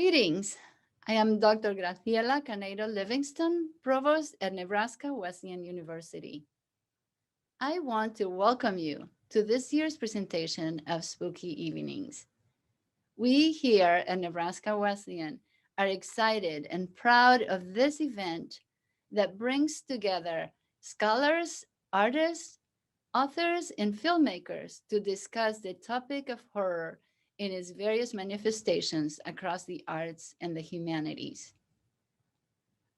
Greetings. I am Dr. Graciela Caneiro Livingston, Provost at Nebraska Wesleyan University. I want to welcome you to this year's presentation of Spooky Evenings. We here at Nebraska Wesleyan are excited and proud of this event that brings together scholars, artists, authors, and filmmakers to discuss the topic of horror in its various manifestations across the arts and the humanities.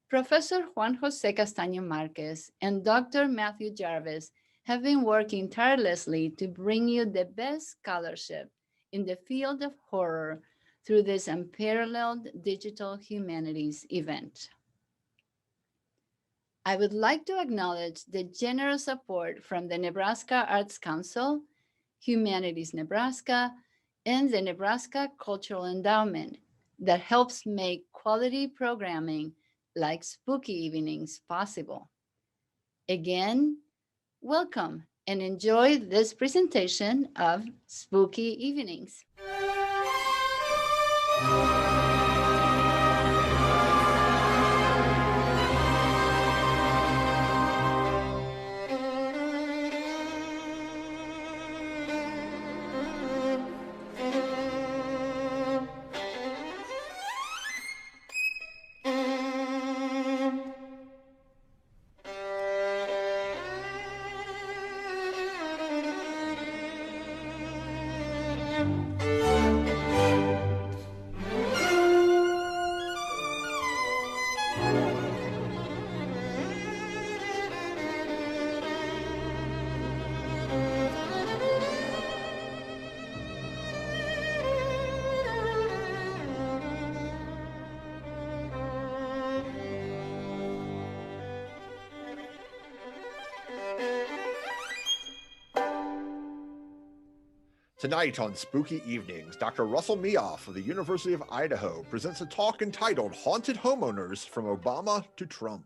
Professor Juan Jose Castaño Marquez and Dr. Matthew Jarvis have been working tirelessly to bring you the best scholarship in the field of horror through this unparalleled digital humanities event. I would like to acknowledge the generous support from the Nebraska Arts Council, Humanities Nebraska, and the Nebraska Cultural Endowment that helps make quality programming like Spooky Evenings possible. Again, welcome and enjoy this presentation of Spooky Evenings. Tonight on Spooky Evenings, Dr. Russell Meeuf of the University of Idaho presents a talk entitled Haunted Homeowners from Obama to Trump.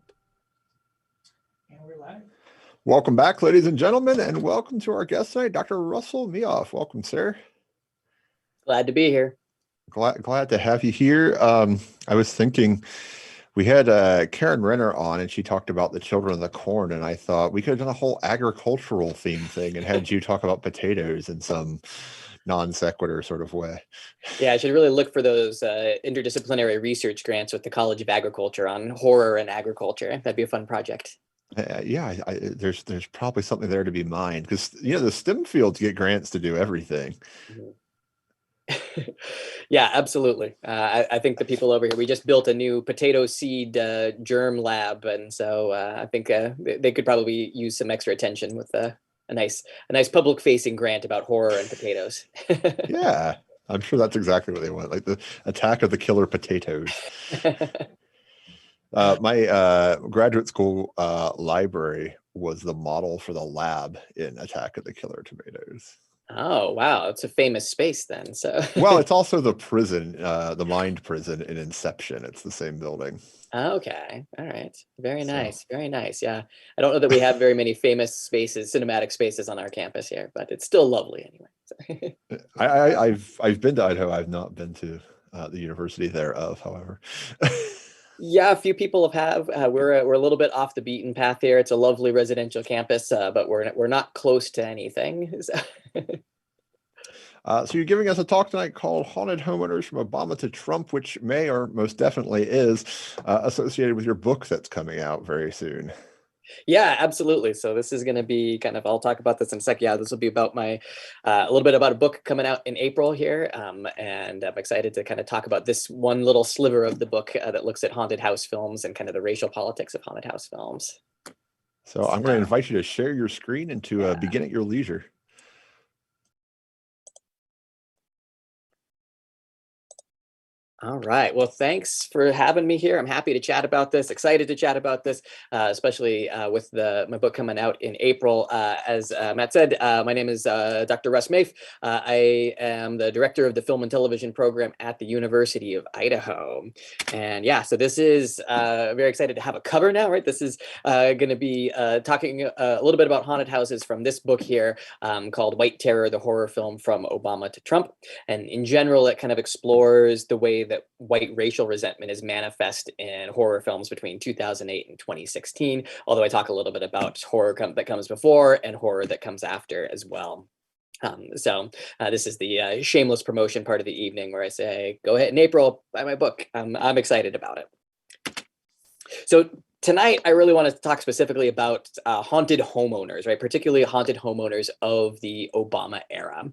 And we're live. Welcome back, ladies and gentlemen, and welcome to our guest tonight, Dr. Russell Meeuf. Welcome, sir. Glad to be here. Glad to have you here. I was thinking we had Karen Renner on, and she talked about the children of the corn, and I thought we could have done a whole agricultural theme thing and had you talk about potatoes in some non sequitur sort of way. Yeah, I should really look for those interdisciplinary research grants with the College of Agriculture on horror and agriculture. That'd be a fun project. There's probably something there to be mined because the STEM fields get grants to do everything. Mm-hmm. Yeah, absolutely. I think the people over here, we just built a new potato seed germ lab, and so I think they could probably use some extra attention with a nice public facing grant about horror and potatoes. Yeah, I'm sure that's exactly what they want, like the attack of the killer potatoes. My graduate school library was the model for the lab in Attack of the Killer Tomatoes. Oh, wow. It's a famous space then. So well, it's also the prison, the Mind Prison in Inception. It's the same building. Okay. All right. Very nice. Very nice. Yeah. I don't know that we have very many famous spaces, cinematic spaces on our campus here, but it's still lovely anyway. I've been to Idaho. I've not been to the university thereof, however. Yeah, a few people have. We're a little bit off the beaten path here. It's a lovely residential campus, but we're not close to anything. So. So you're giving us a talk tonight called Haunted Homeowners from Obama to Trump, which may or most definitely is associated with your book that's coming out very soon. Yeah, absolutely. So this is going to be kind of, I'll talk about this in a sec. Yeah, this will be about my, a little bit about a book coming out in April here. And I'm excited to kind of talk about this one little sliver of the book that looks at haunted house films and kind of the racial politics of haunted house films. So I'm going to invite you to share your screen and to begin at your leisure. All right. Well, thanks for having me here. I'm happy to chat about this, excited to chat about this, especially with my book coming out in April. As Matt said, my name is Dr. Russ Meeuf. I am the director of the film and television program at the University of Idaho. And yeah, so this is very excited to have a cover now, right? This is going to be talking a little bit about haunted houses from this book here called White Terror, the horror film from Obama to Trump. And in general, it kind of explores the way that white racial resentment is manifest in horror films between 2008 and 2016, although I talk a little bit about horror that comes before and horror that comes after as well. This is the shameless promotion part of the evening where I say, go ahead in April, buy my book. I'm excited about it. So tonight, I really want to talk specifically about haunted homeowners, right? Particularly haunted homeowners of the Obama era.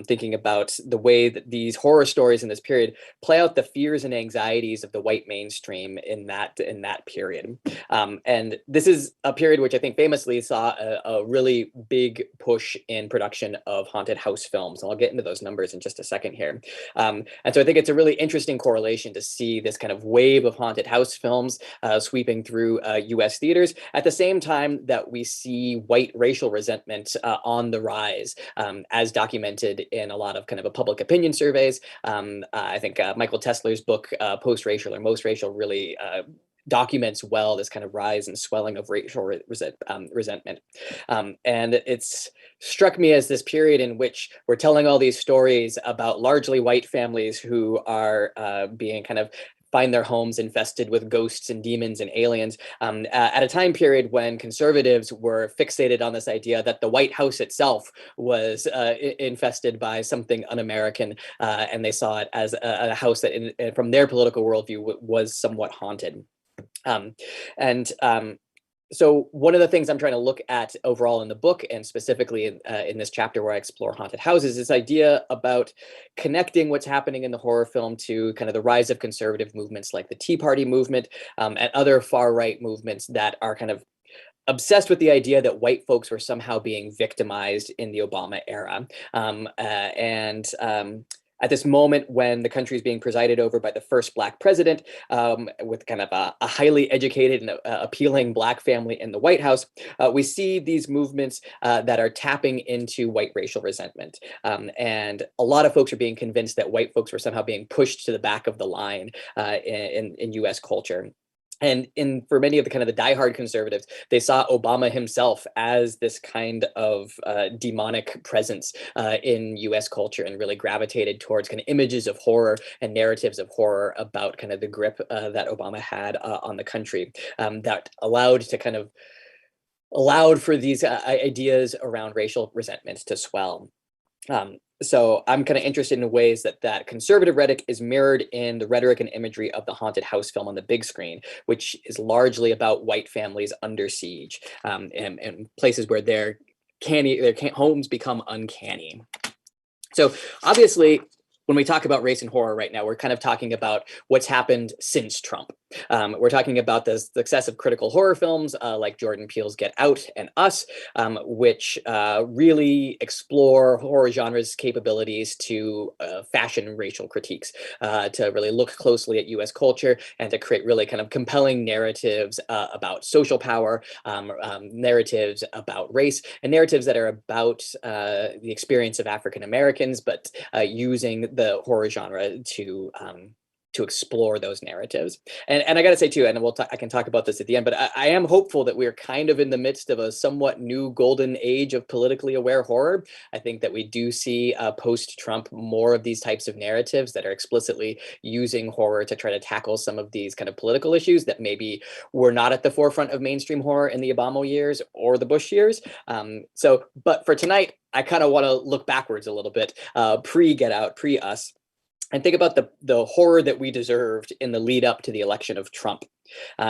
Thinking about the way that these horror stories in this period play out the fears and anxieties of the white mainstream in that period. And this is a period which I think famously saw a really big push in production of haunted house films. And I'll get into those numbers in just a second here. And so I think it's a really interesting correlation to see this kind of wave of haunted house films sweeping through US theaters at the same time that we see white racial resentment on the rise, as documented in a lot of kind of a public opinion surveys. I think Michael Tesler's book, Post-Racial or Most Racial, really documents well this kind of rise and swelling of racial resentment. And it's struck me as this period in which we're telling all these stories about largely white families who are being kind of find their homes infested with ghosts and demons and aliens at a time period when conservatives were fixated on this idea that the White House itself was infested by something un-American, and they saw it as a house that, from their political worldview, was somewhat haunted. So one of the things I'm trying to look at overall in the book, and specifically in this chapter where I explore haunted houses, is this idea about connecting what's happening in the horror film to kind of the rise of conservative movements like the Tea Party movement and other far-right movements that are kind of obsessed with the idea that white folks were somehow being victimized in the Obama era. At this moment when the country is being presided over by the first Black president, with kind of a highly educated and appealing Black family in the White House, we see these movements that are tapping into white racial resentment. And a lot of folks are being convinced that white folks were somehow being pushed to the back of the line in US culture. And for many of the kind of the diehard conservatives, they saw Obama himself as this kind of demonic presence in US culture, and really gravitated towards kind of images of horror and narratives of horror about kind of the grip that Obama had on the country, that allowed for these ideas around racial resentment to swell. So I'm kind of interested in ways that conservative rhetoric is mirrored in the rhetoric and imagery of the haunted house film on the big screen, which is largely about white families under siege, and places where their homes become uncanny. So obviously, when we talk about race and horror right now, we're kind of talking about what's happened since Trump. We're talking about the success of critical horror films like Jordan Peele's Get Out and Us, which really explore horror genre's capabilities to fashion racial critiques, to really look closely at US culture and to create really kind of compelling narratives about social power, narratives about race, and narratives that are about the experience of African Americans, but using the horror genre to explore those narratives. And I got to say too, and I can talk about this at the end, but I am hopeful that we're kind of in the midst of a somewhat new golden age of politically aware horror. I think that we do see post-Trump more of these types of narratives that are explicitly using horror to try to tackle some of these kind of political issues that maybe were not at the forefront of mainstream horror in the Obama years or the Bush years. But for tonight, I kind of want to look backwards a little bit, pre-Get Out, pre-Us, and think about the horror that we deserved in the lead up to the election of Trump.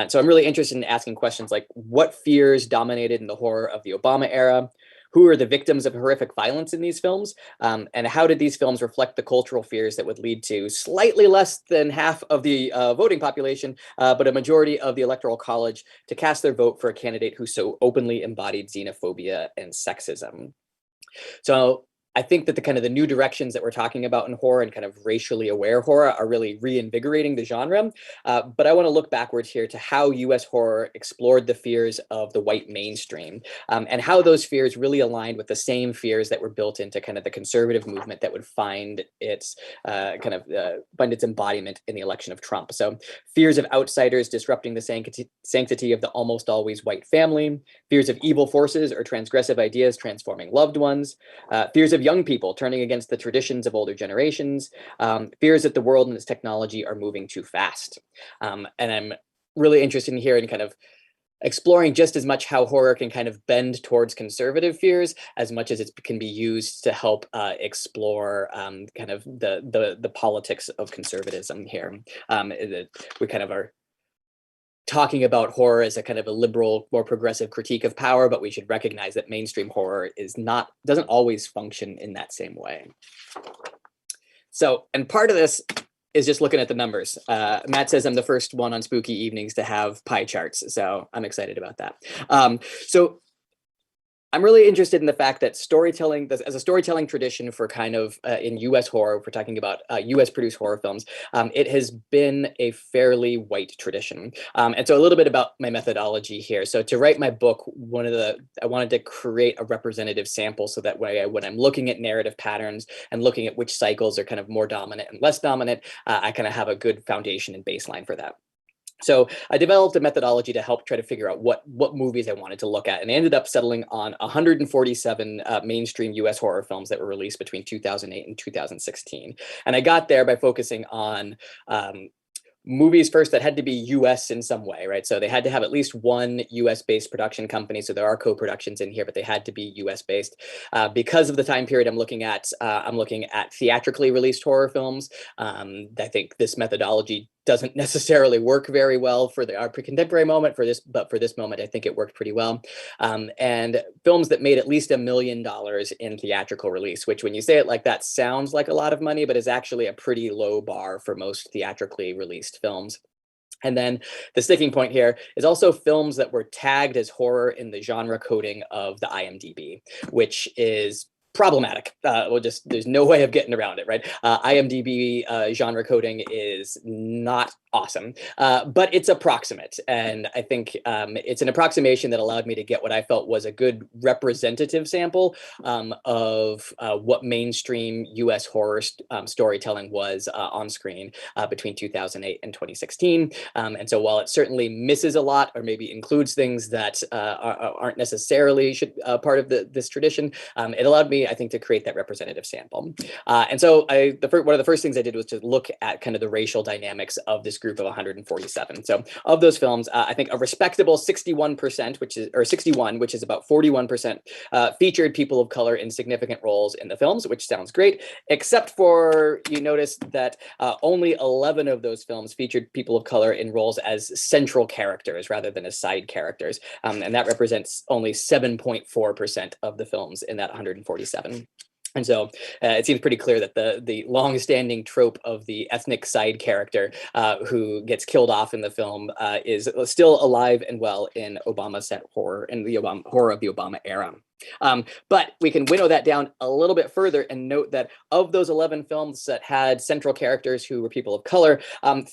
So I'm really interested in asking questions like, what fears dominated in the horror of the Obama era? Who are the victims of horrific violence in these films? And how did these films reflect the cultural fears that would lead to slightly less than half of the voting population, but a majority of the Electoral College to cast their vote for a candidate who so openly embodied xenophobia and sexism? So I think that the new directions that we're talking about in horror and kind of racially aware horror are really reinvigorating the genre. But I want to look backwards here to how US horror explored the fears of the white mainstream, and how those fears really aligned with the same fears that were built into kind of the conservative movement that would find its embodiment in the election of Trump. So fears of outsiders disrupting the sanctity of the almost always white family, fears of evil forces or transgressive ideas transforming loved ones, fears of of young people turning against the traditions of older generations, fears that the world and its technology are moving too fast. And I'm really interested in hearing kind of exploring just as much how horror can kind of bend towards conservative fears as much as it can be used to help explore kind of the politics of conservatism here. We kind of are talking about horror as a kind of a liberal, more progressive critique of power, but we should recognize that mainstream horror doesn't always function in that same way. So, and part of this is just looking at the numbers. Matt says I'm the first one on spooky evenings to have pie charts, so I'm excited about that. So I'm really interested in the fact that storytelling, as a storytelling tradition for kind of in US horror, if we're talking about US produced horror films, it has been a fairly white tradition. And so a little bit about my methodology here. So to write my book, I wanted to create a representative sample so that way when I'm looking at narrative patterns and looking at which cycles are kind of more dominant and less dominant, I kind of have a good foundation and baseline for that. So I developed a methodology to help try to figure out what movies I wanted to look at, and I ended up settling on 147 mainstream US horror films that were released between 2008 and 2016. And I got there by focusing on movies first that had to be US in some way, right? So they had to have at least one US based production company. So there are co-productions in here, but they had to be US based. Because of the time period I'm looking at theatrically released horror films. I think this methodology doesn't necessarily work very well for our pre-contemporary moment but for this moment, I think it worked pretty well. And films that made at least $1 million in theatrical release, which when you say it like that sounds like a lot of money, but is actually a pretty low bar for most theatrically released films. And then the sticking point here is also films that were tagged as horror in the genre coding of the IMDb, which is problematic. There's no way of getting around it, right? IMDb genre coding is not awesome, but it's approximate. And I think it's an approximation that allowed me to get what I felt was a good representative sample of what mainstream US horror storytelling was on screen between 2008 and 2016. And so while it certainly misses a lot, or maybe includes things that aren't necessarily part of this tradition, it allowed me, I think, to create that representative sample. And so one of the first things I did was to look at kind of the racial dynamics of this group of 147. So of those films, I think a respectable 61%, which is about 41%, featured people of color in significant roles in the films, which sounds great, except for, you notice that only 11 of those films featured people of color in roles as central characters rather than as side characters. And that represents only 7.4% of the films in that 147. And so it seems pretty clear that the long-standing trope of the ethnic side character who gets killed off in the film is still alive and well in Obama-set horror, in the horror of the Obama era. But we can winnow that down a little bit further and note that of those 11 films that had central characters who were people of color,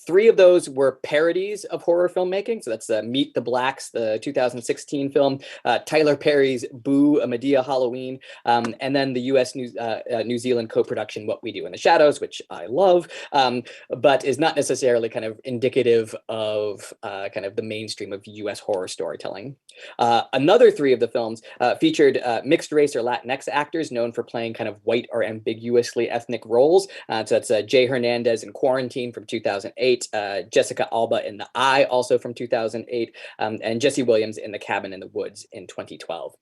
3 of those were parodies of horror filmmaking. So that's Meet the Blacks, the 2016 film, Tyler Perry's Boo, A Medea Halloween, and then the US New Zealand co-production What We Do in the Shadows, which I love, but is not necessarily kind of indicative of kind of the mainstream of US horror storytelling. Another 3 of the films featured mixed race or Latinx actors known for playing kind of white or ambiguously ethnic roles. So that's Jay Hernandez in Quarantine from 2008, Jessica Alba in The Eye, also from 2008, and Jesse Williams in The Cabin in the Woods in 2012.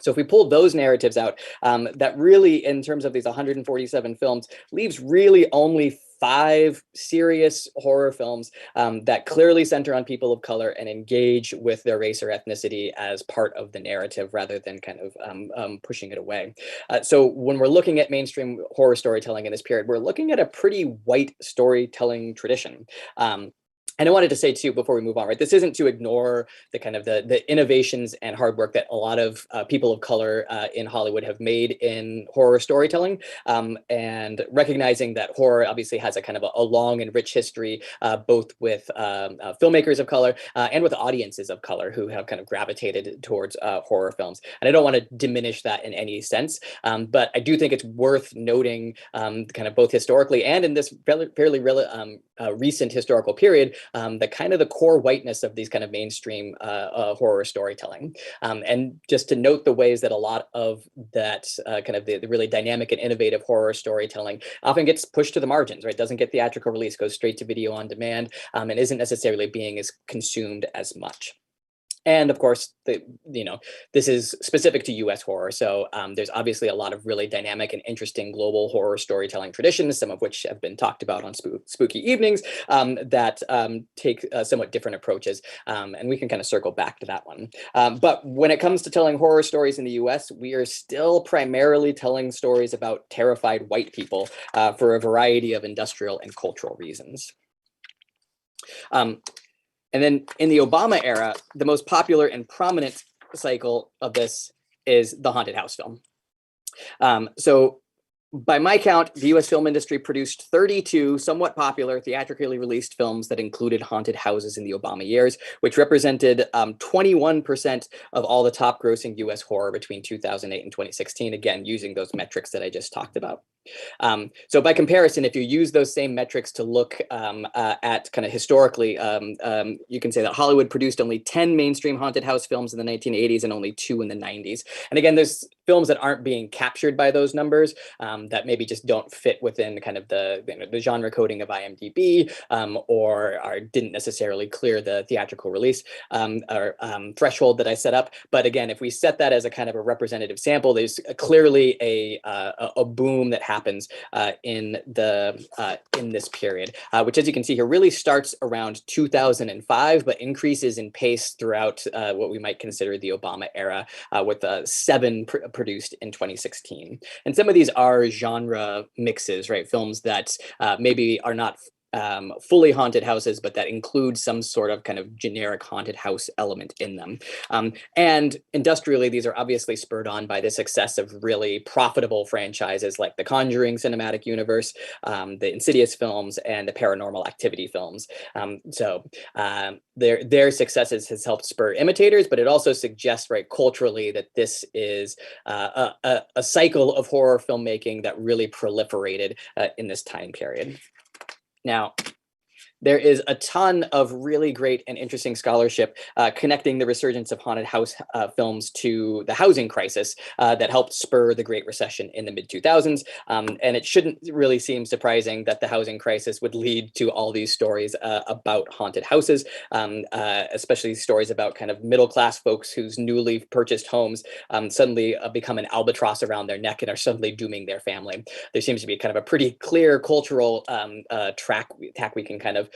So if we pull those narratives out, that really, in terms of these 147 films, leaves really only 5 serious horror films that clearly center on people of color and engage with their race or ethnicity as part of the narrative rather than kind of pushing it away. So when we're looking at mainstream horror storytelling in this period, we're looking at a pretty white storytelling tradition. And I wanted to say too, before we move on, right, this isn't to ignore the kind of the innovations and hard work that a lot of people of color in Hollywood have made in horror storytelling, and recognizing that horror obviously has a kind of a long and rich history, both with filmmakers of color and with audiences of color who have kind of gravitated towards horror films. And I don't want to diminish that in any sense, but I do think it's worth noting kind of both historically and in this fairly recent historical period, the kind of the core whiteness of these kind of mainstream horror storytelling. And just to note the ways that a lot of that kind of the really dynamic and innovative horror storytelling often gets pushed to the margins, right? Doesn't get theatrical release, goes straight to video on demand, and isn't necessarily being as consumed as much. And of course, this is specific to US horror. So there's obviously a lot of really dynamic and interesting global horror storytelling traditions, some of which have been talked about on Spooky Evenings, that take somewhat different approaches. And we can kind of circle back to that one. But when it comes to telling horror stories in the US, we are still primarily telling stories about terrified white people for a variety of industrial and cultural reasons. And then in the Obama era, the most popular and prominent cycle of this is the haunted house film. So by my count, the US film industry produced 32 somewhat popular theatrically released films that included haunted houses in the Obama years, which represented 21% of all the top grossing US horror between 2008 and 2016, again, using those metrics that I just talked about. So by comparison, if you use those same metrics to look at kind of historically, you can say that Hollywood produced only 10 mainstream haunted house films in the 1980s and only 2 in the 90s. And again, there's films that aren't being captured by those numbers that maybe just don't fit within kind of the genre coding of IMDb or didn't necessarily clear the theatrical release or threshold that I set up. But again, if we set that as a kind of a representative sample, there's clearly a boom that happens in this period, which, as you can see here, really starts around 2005, but increases in pace throughout what we might consider the Obama era, with 7 produced in 2016. And some of these are genre mixes, right? Films that maybe are not fully haunted houses, but that include some sort of kind of generic haunted house element in them. And industrially, these are obviously spurred on by the success of really profitable franchises like the Conjuring cinematic universe, the Insidious films, and the Paranormal Activity films. So their successes has helped spur imitators, but it also suggests, right, culturally, that this is a cycle of horror filmmaking that really proliferated in this time period. Now, there is a ton of really great and interesting scholarship connecting the resurgence of haunted house films to the housing crisis that helped spur the Great Recession in the mid-2000s. And it shouldn't really seem surprising that the housing crisis would lead to all these stories about haunted houses, especially stories about kind of middle-class folks whose newly purchased homes suddenly become an albatross around their neck and are suddenly dooming their family. There seems to be kind of a pretty clear cultural tack we can kind of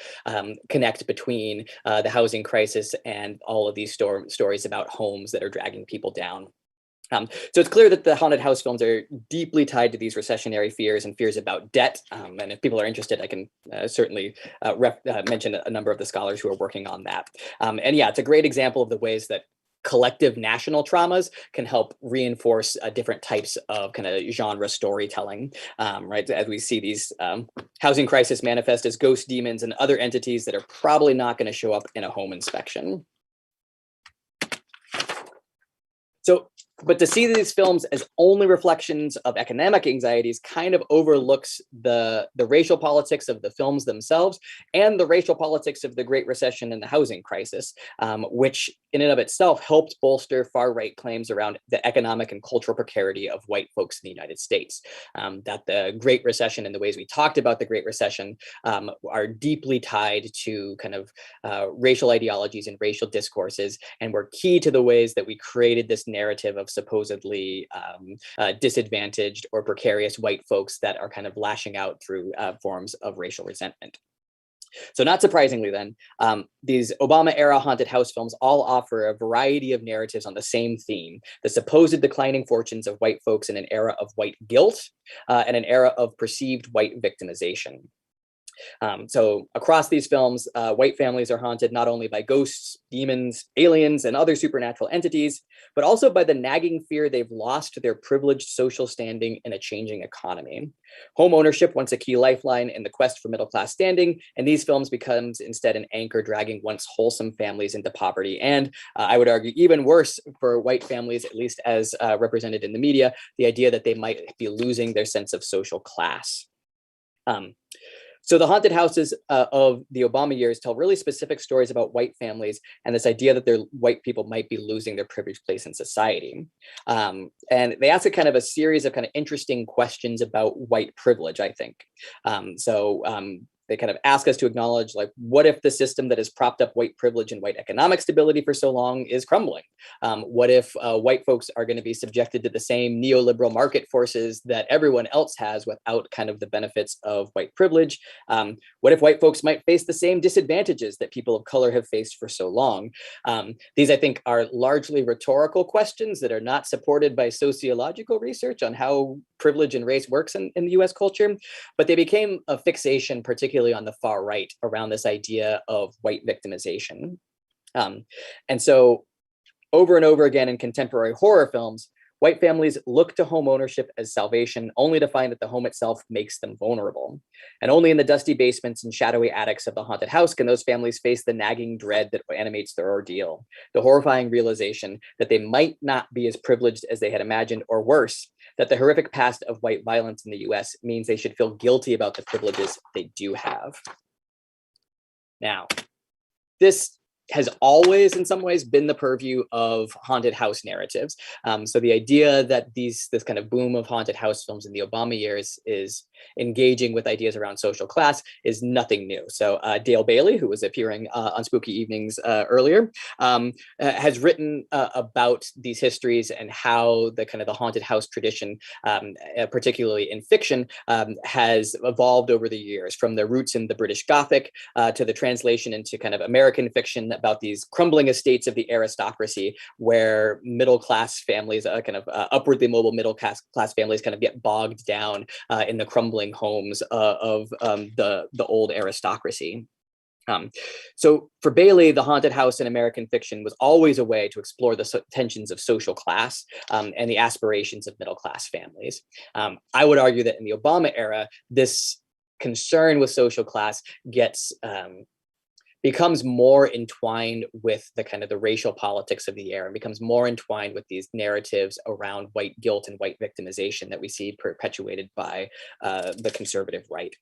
connect between the housing crisis and all of these stories about homes that are dragging people down. So it's clear that the haunted house films are deeply tied to these recessionary fears and fears about debt. And if people are interested, I can certainly mention a number of the scholars who are working on that. And yeah, it's a great example of the ways that collective national traumas can help reinforce different types of kind of genre storytelling, right? As we see these housing crisis manifest as ghost demons and other entities that are probably not going to show up in a home inspection. So, but to see these films as only reflections of economic anxieties kind of overlooks the racial politics of the films themselves and the racial politics of the Great Recession and the housing crisis, which in and of itself helped bolster far-right claims around the economic and cultural precarity of white folks in the United States. That the Great Recession and the ways we talked about the Great Recession are deeply tied to kind of racial ideologies and racial discourses, and were key to the ways that we created this narrative of supposedly disadvantaged or precarious white folks that are kind of lashing out through forms of racial resentment. So not surprisingly then, these Obama-era haunted house films all offer a variety of narratives on the same theme: the supposed declining fortunes of white folks in an era of white guilt and an era of perceived white victimization. So across these films, white families are haunted not only by ghosts, demons, aliens, and other supernatural entities, but also by the nagging fear they've lost their privileged social standing in a changing economy. Home ownership, once a key lifeline in the quest for middle-class standing, and these films becomes instead an anchor dragging once wholesome families into poverty. And I would argue even worse for white families, at least as represented in the media, the idea that they might be losing their sense of social class. So the haunted houses of the Obama years tell really specific stories about white families and this idea that their white people might be losing their privileged place in society. And they ask a kind of a series of kind of interesting questions about white privilege, I think. They kind of ask us to acknowledge, like, what if the system that has propped up white privilege and white economic stability for so long is crumbling? What if white folks are going to be subjected to the same neoliberal market forces that everyone else has without kind of the benefits of white privilege? What if white folks might face the same disadvantages that people of color have faced for so long? These, I think, are largely rhetorical questions that are not supported by sociological research on how privilege and race works in the US culture, but they became a fixation, particularly on the far right, around this idea of white victimization. And so over and over again in contemporary horror films, white families look to home ownership as salvation, only to find that the home itself makes them vulnerable. And only in the dusty basements and shadowy attics of the haunted house can those families face the nagging dread that animates their ordeal, the horrifying realization that they might not be as privileged as they had imagined, or worse, that the horrific past of white violence in the US means they should feel guilty about the privileges they do have. Now, this has always, in some ways, been the purview of haunted house narratives. So the idea that this kind of boom of haunted house films in the Obama years is engaging with ideas around social class is nothing new. So Dale Bailey, who was appearing on Spooky Evenings earlier, has written about these histories and how the kind of the haunted house tradition, particularly in fiction, has evolved over the years, from the roots in the British Gothic to the translation into kind of American fiction about these crumbling estates of the aristocracy, where middle-class families, kind of upwardly mobile middle-class families, kind of get bogged down in the crumbling homes of the old aristocracy. So for Bailey, the haunted house in American fiction was always a way to explore the tensions of social class and the aspirations of middle-class families. I would argue that in the Obama era, this concern with social class becomes more entwined with the kind of the racial politics of the era, and becomes more entwined with these narratives around white guilt and white victimization that we see perpetuated by the conservative right.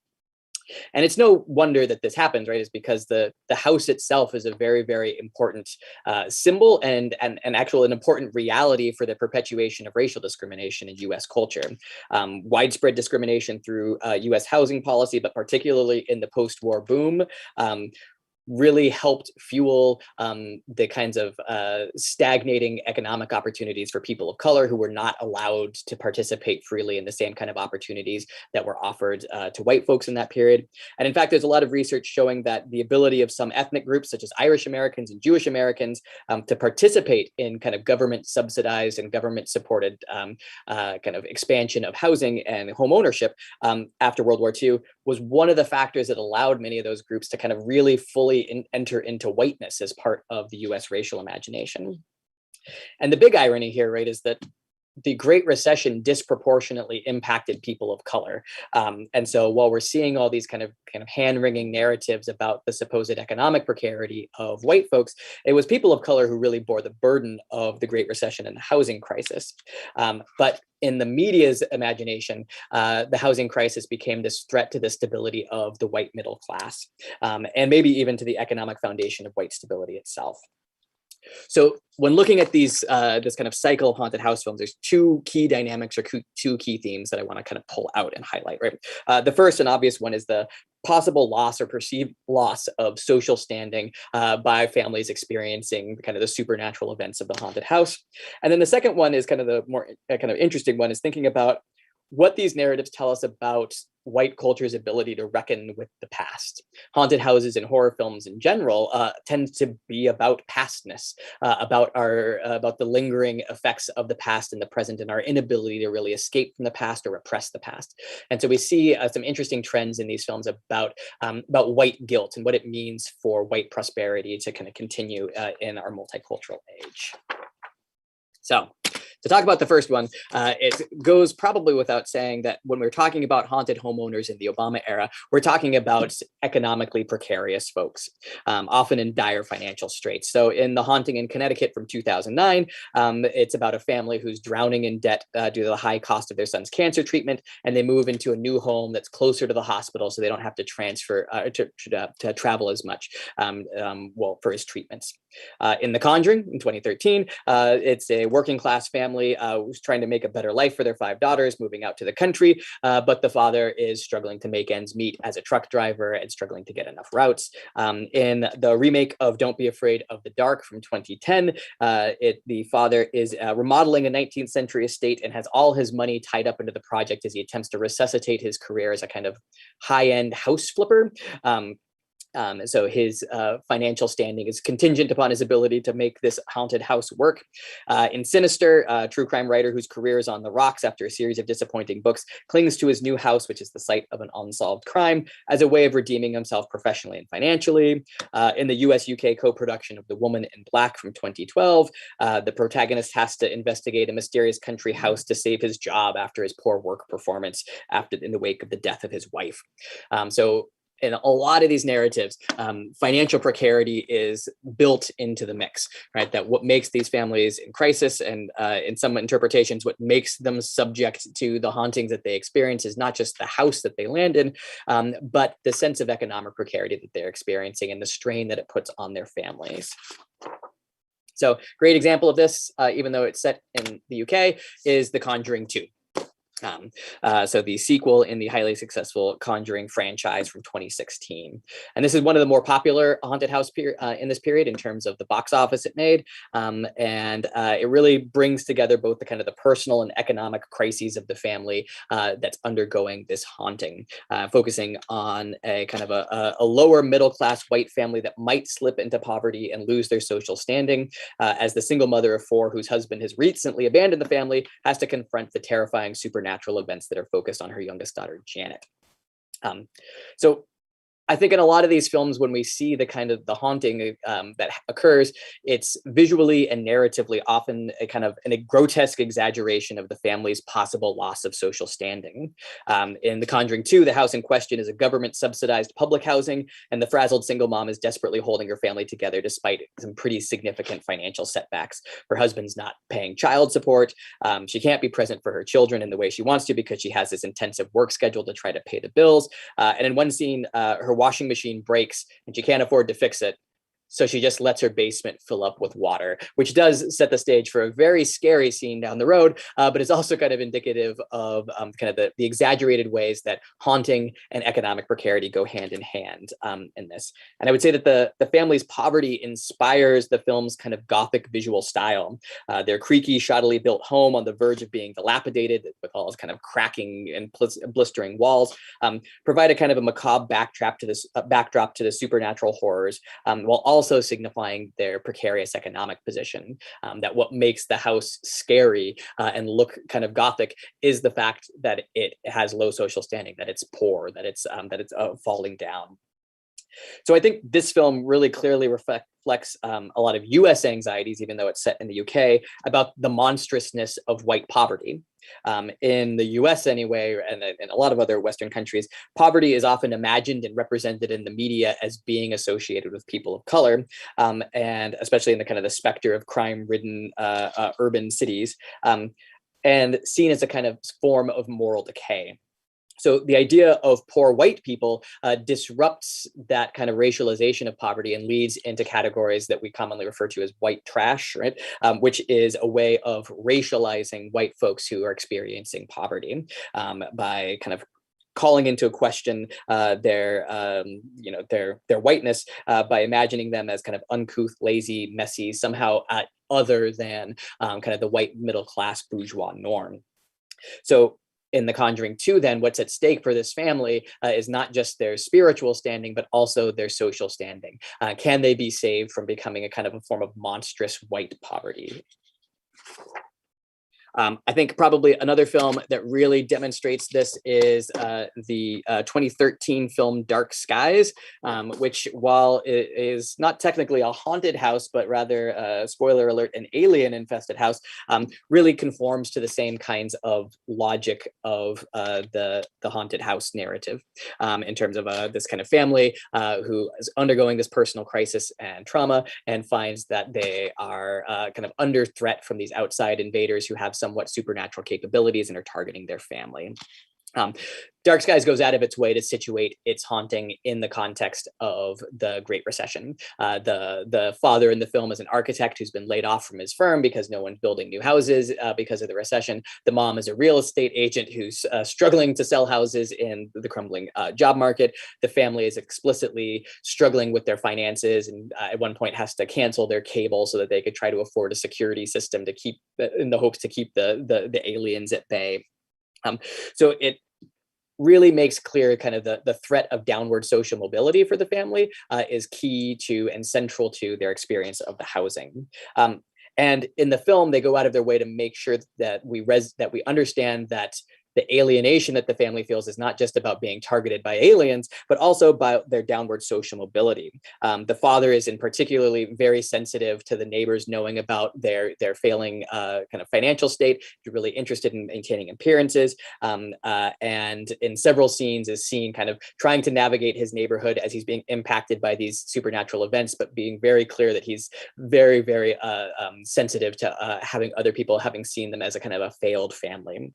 And it's no wonder that this happens, right? It's because the house itself is a very, very important symbol and an important reality for the perpetuation of racial discrimination in US culture. Widespread discrimination through US housing policy, but particularly in the post-war boom, really helped fuel the kinds of stagnating economic opportunities for people of color who were not allowed to participate freely in the same kind of opportunities that were offered to white folks in that period. And in fact, there's a lot of research showing that the ability of some ethnic groups, such as Irish Americans and Jewish Americans, to participate in kind of government subsidized and government supported kind of expansion of housing and home ownership after World War II was one of the factors that allowed many of those groups to kind of really fully enter into whiteness as part of the US racial imagination. And the big irony here, right, is that the Great Recession disproportionately impacted people of color. And so while we're seeing all these kind of hand-wringing narratives about the supposed economic precarity of white folks, it was people of color who really bore the burden of the Great Recession and the housing crisis. But in the media's imagination, the housing crisis became this threat to the stability of the white middle class, and maybe even to the economic foundation of white stability itself. So when looking at these, this kind of cycle of haunted house films, there's two key dynamics or two key themes that I want to kind of pull out and highlight, right? The first and obvious one is the possible loss or perceived loss of social standing by families experiencing kind of the supernatural events of the haunted house. And then the second one is kind of the more kind of interesting one, is thinking about what these narratives tell us about white culture's ability to reckon with the past. Haunted houses and horror films in general tend to be about pastness, about the lingering effects of the past in the present, and our inability to really escape from the past or repress the past. And so we see some interesting trends in these films about white guilt and what it means for white prosperity to kind of continue in our multicultural age. So To talk about the first one, it goes probably without saying that when we're talking about haunted homeowners in the Obama era, we're talking about economically precarious folks, often in dire financial straits. So in The Haunting in Connecticut from 2009, it's about a family who's drowning in debt due to the high cost of their son's cancer treatment, and they move into a new home that's closer to the hospital so they don't have to transfer to travel as much for his treatments. In The Conjuring in 2013, it's a working class family who's trying to make a better life for their 5 daughters, moving out to the country, but the father is struggling to make ends meet as a truck driver and struggling to get enough routes. In the remake of Don't Be Afraid of the Dark from 2010, the father is remodeling a 19th century estate and has all his money tied up into the project as he attempts to resuscitate his career as a kind of high-end house flipper. So his financial standing is contingent upon his ability to make this haunted house work. In Sinister, a true crime writer whose career is on the rocks after a series of disappointing books clings to his new house, which is the site of an unsolved crime, as a way of redeeming himself professionally and financially. In the US-UK co-production of The Woman in Black from 2012, the protagonist has to investigate a mysterious country house to save his job after his poor work performance in the wake of the death of his wife. So in a lot of these narratives, financial precarity is built into the mix, right? That what makes these families in crisis and in some interpretations, what makes them subject to the hauntings that they experience is not just the house that they land in, but the sense of economic precarity that they're experiencing and the strain that it puts on their families. So great example of this, even though it's set in the UK, is The Conjuring 2. So the sequel in the highly successful Conjuring franchise from 2016. And this is one of the more popular haunted house in this period in terms of the box office it made. It really brings together both the kind of the personal and economic crises of the family that's undergoing this haunting, focusing on a kind of a lower middle class white family that might slip into poverty and lose their social standing, as the single mother of 4 whose husband has recently abandoned the family has to confront the terrifying supernatural events that are focused on her youngest daughter, Janet. So I think in a lot of these films, when we see the kind of the haunting that occurs, it's visually and narratively often a grotesque exaggeration of the family's possible loss of social standing. In The Conjuring 2, the house in question is a government-subsidized public housing, and the frazzled single mom is desperately holding her family together despite some pretty significant financial setbacks. Her husband's not paying child support. She can't be present for her children in the way she wants to because she has this intensive work schedule to try to pay the bills. And in one scene, her washing machine breaks and she can't afford to fix it. So she just lets her basement fill up with water, which does set the stage for a very scary scene down the road, but it's also kind of indicative of the exaggerated ways that haunting and economic precarity go hand in hand in this. And I would say that the family's poverty inspires the film's kind of Gothic visual style. Their creaky, shoddily built home on the verge of being dilapidated with all its kind of cracking and blistering walls provide a kind of a macabre backdrop to the supernatural horrors, while also signifying their precarious economic position. That what makes the house scary and look kind of Gothic is the fact that it has low social standing, that it's poor, that it's falling down. So I think this film really clearly reflects a lot of US anxieties, even though it's set in the UK, about the monstrousness of white poverty. In the US anyway, and in a lot of other Western countries, poverty is often imagined and represented in the media as being associated with people of color, and especially in the kind of the specter of crime-ridden urban cities, and seen as a kind of form of moral decay. So the idea of poor white people disrupts that kind of racialization of poverty and leads into categories that we commonly refer to as white trash, right? Which is a way of racializing white folks who are experiencing poverty by kind of calling into question their whiteness by imagining them as kind of uncouth, lazy, messy, somehow other than kind of the white middle class bourgeois norm. So in The Conjuring 2, then, what's at stake for this family is not just their spiritual standing, but also their social standing. Can they be saved from becoming a kind of a form of monstrous white poverty? I think probably another film that really demonstrates this is the 2013 film Dark Skies, which, while it is not technically a haunted house, but rather, spoiler alert, an alien-infested house, really conforms to the same kinds of logic of the haunted house narrative, in terms of this kind of family who is undergoing this personal crisis and trauma, and finds that they are kind of under threat from these outside invaders who have somewhat supernatural capabilities and are targeting their family. Dark Skies goes out of its way to situate its haunting in the context of the Great Recession. The father in the film is an architect who's been laid off from his firm because no one's building new houses because of the recession. The mom is a real estate agent who's struggling to sell houses in the crumbling job market. The family is explicitly struggling with their finances, and at one point has to cancel their cable so that they could try to afford a security system to keep, in the hopes to keep the aliens at bay. So it really makes clear kind of the threat of downward social mobility for the family is key to and central to their experience of the housing. And in the film, they go out of their way to make sure that we understand that the alienation that the family feels is not just about being targeted by aliens, but also by their downward social mobility. The father is in particularly very sensitive to the neighbors knowing about their failing kind of financial state. He's really interested in maintaining appearances, and in several scenes is seen kind of trying to navigate his neighborhood as he's being impacted by these supernatural events, but being very clear that he's very, very sensitive to having other people having seen them as a kind of a failed family.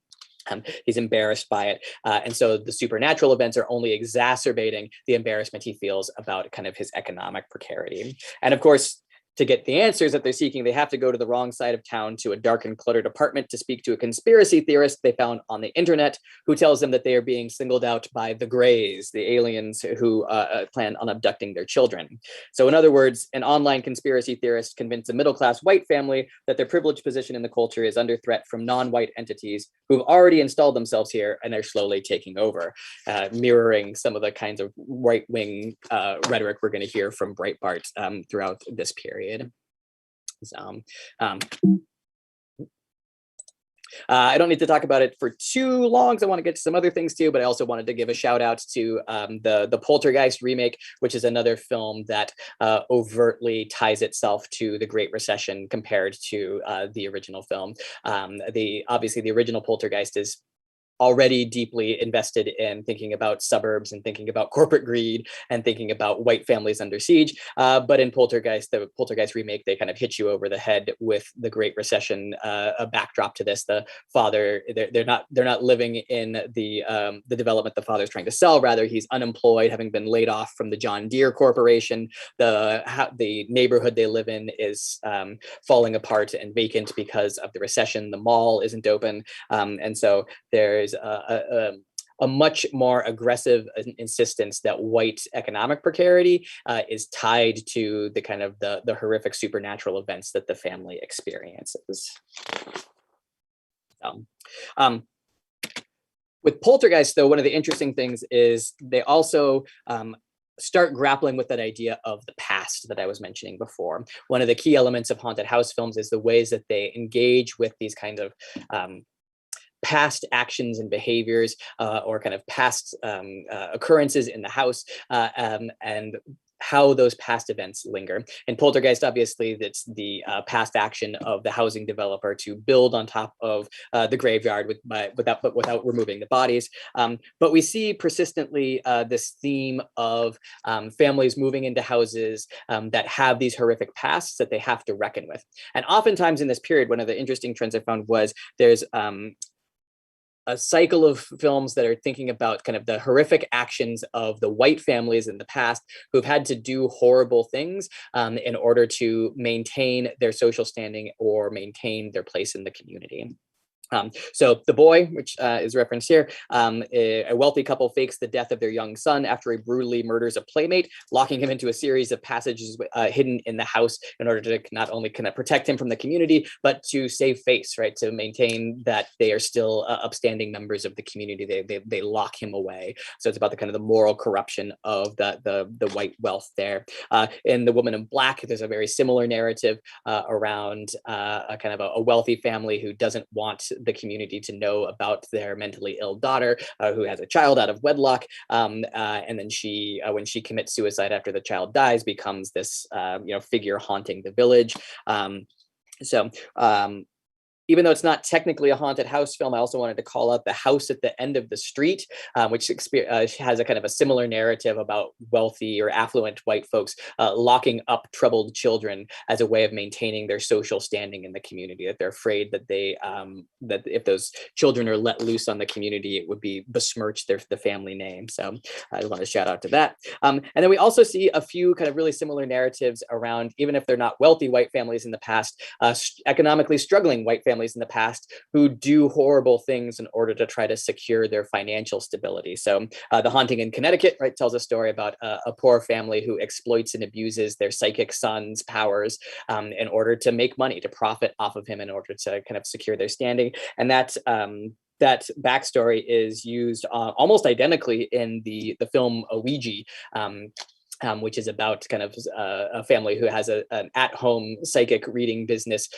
He's embarrassed by it. And so the supernatural events are only exacerbating the embarrassment he feels about kind of his economic precarity. And of course, to get the answers that they're seeking, they have to go to the wrong side of town to a dark and cluttered apartment to speak to a conspiracy theorist they found on the internet, who tells them that they are being singled out by the Greys, the aliens who plan on abducting their children. So in other words, an online conspiracy theorist convinced a middle-class white family that their privileged position in the culture is under threat from non-white entities who've already installed themselves here and are slowly taking over, mirroring some of the kinds of right-wing rhetoric we're going to hear from Breitbart throughout this period. So, I don't need to talk about it for too long, because I want to get to some other things too, but I also wanted to give a shout out to the Poltergeist remake, which is another film that overtly ties itself to the Great Recession compared to the original film. Obviously the original Poltergeist is already deeply invested in thinking about suburbs and thinking about corporate greed and thinking about white families under siege. But in Poltergeist, the Poltergeist remake, they kind of hit you over the head with the Great Recession, a backdrop to this. The father, they're not living in the development the father's trying to sell. Rather, he's unemployed, having been laid off from the John Deere Corporation. The neighborhood they live in is falling apart and vacant because of the recession. The mall isn't open, and so there's a much more aggressive insistence that white economic precarity is tied to the kind of the horrific supernatural events that the family experiences. With Poltergeist, though, one of the interesting things is they also start grappling with that idea of the past that I was mentioning before. One of the key elements of haunted house films is the ways that they engage with these kind of past actions and behaviors, or kind of past occurrences in the house, and how those past events linger. In Poltergeist, obviously, that's the past action of the housing developer to build on top of the graveyard without removing the bodies. But we see persistently this theme of families moving into houses that have these horrific pasts that they have to reckon with. And oftentimes in this period, one of the interesting trends I found was there's a cycle of films that are thinking about kind of the horrific actions of the white families in the past who've had to do horrible things in order to maintain their social standing or maintain their place in the community. So the boy, which is referenced here, a wealthy couple fakes the death of their young son after he brutally murders a playmate, locking him into a series of passages hidden in the house in order to not only kind of protect him from the community, but to save face, right? To maintain that they are still upstanding members of the community. They lock him away. So it's about the kind of the moral corruption of the white wealth there. In The Woman in Black, there's a very similar narrative around a kind of a wealthy family who doesn't want the community to know about their mentally ill daughter who has a child out of wedlock, and then she, when she commits suicide after the child dies, becomes this figure haunting the village. Even though it's not technically a haunted house film, I also wanted to call out The House at the End of the Street, which has a kind of a similar narrative about wealthy or affluent white folks locking up troubled children as a way of maintaining their social standing in the community, that they're afraid that that if those children are let loose on the community, it would besmirch the family name. So I want to shout out to that. And then we also see a few kind of really similar narratives around, even if they're not wealthy white families in the past, economically struggling white families in the past who do horrible things in order to try to secure their financial stability. So The Haunting in Connecticut, right, tells a story about a poor family who exploits and abuses their psychic son's powers in order to make money, to profit off of him in order to kind of secure their standing. And that backstory is used almost identically in the film Ouija, which is about kind of a family who has an at-home psychic reading business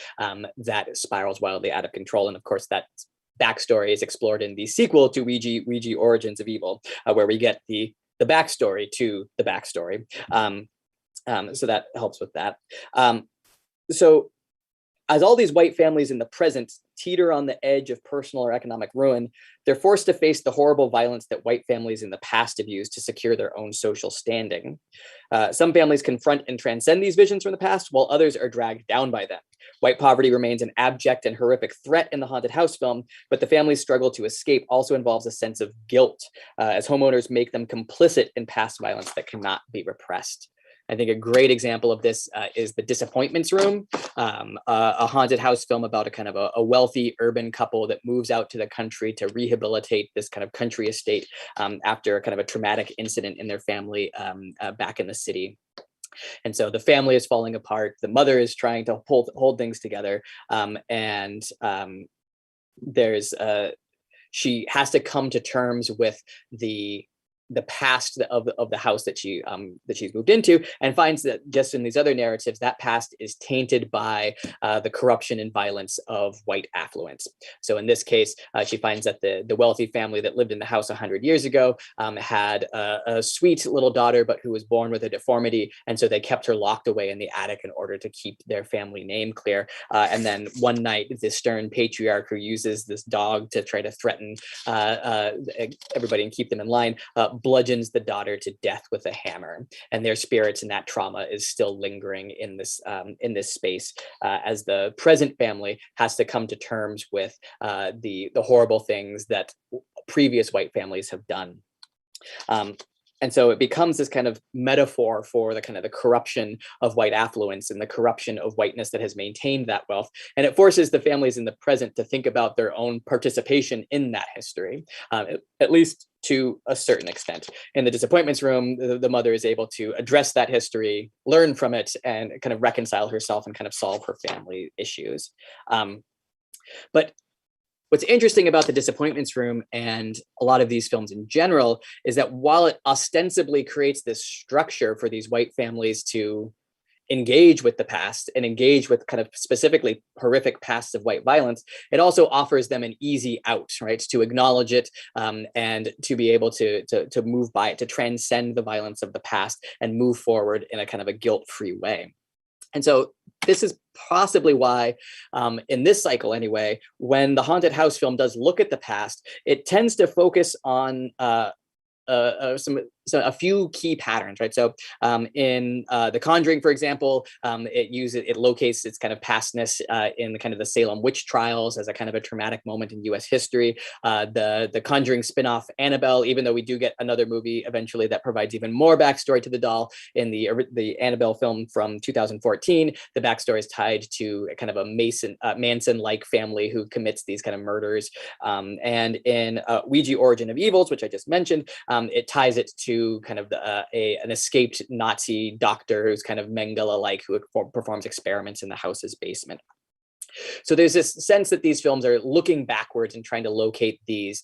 that spirals wildly out of control. And of course, that backstory is explored in the sequel to Ouija Origins of Evil, where we get the backstory to the backstory. So that helps with that. So as all these white families in the present teeter on the edge of personal or economic ruin, they're forced to face the horrible violence that white families in the past have used to secure their own social standing. Some families confront and transcend these visions from the past, while others are dragged down by them. White poverty remains an abject and horrific threat in the haunted house film, but the family's struggle to escape also involves a sense of guilt, as homeowners make them complicit in past violence that cannot be repressed. I think a great example of this is The Disappointments Room, a haunted house film about a kind of a wealthy urban couple that moves out to the country to rehabilitate this kind of country estate after a kind of a traumatic incident in their family back in the city. And so the family is falling apart. The mother is trying to hold things together, and she has to come to terms with the past of the house that she's moved into, and finds that just in these other narratives, that past is tainted by the corruption and violence of white affluence. So in this case, she finds that the wealthy family that lived in the house 100 years ago had a sweet little daughter, but who was born with a deformity. And so they kept her locked away in the attic in order to keep their family name clear. And then one night, this stern patriarch who uses this dog to try to threaten everybody and keep them in line, bludgeons the daughter to death with a hammer, and their spirits and that trauma is still lingering in this space as the present family has to come to terms with the horrible things that previous white families have done. And so it becomes this kind of metaphor for the kind of the corruption of white affluence and the corruption of whiteness that has maintained that wealth. And it forces the families in the present to think about their own participation in that history, at least to a certain extent. In The Disappointments Room, the mother is able to address that history, learn from it, and kind of reconcile herself and kind of solve her family issues. But what's interesting about The Disappointments Room and a lot of these films in general is that while it ostensibly creates this structure for these white families to engage with the past and engage with kind of specifically horrific pasts of white violence, it also offers them an easy out, right? To acknowledge it and to be able to move by it, to transcend the violence of the past and move forward in a kind of a guilt-free way. And so this is possibly why, in this cycle anyway, when the haunted house film does look at the past, it tends to focus on some a few key patterns, right? So in The Conjuring, for example, it locates its kind of pastness in the kind of the Salem witch trials as a kind of a traumatic moment in U.S. history. The Conjuring spinoff Annabelle, even though we do get another movie eventually that provides even more backstory to the doll in the Annabelle film from 2014, the backstory is tied to a kind of a Manson-like family who commits these kind of murders. And in Ouija Origin of Evils, which I just mentioned, it ties it to kind of an escaped Nazi doctor who's kind of Mengele-like, who performs experiments in the house's basement. So there's this sense that these films are looking backwards and trying to locate these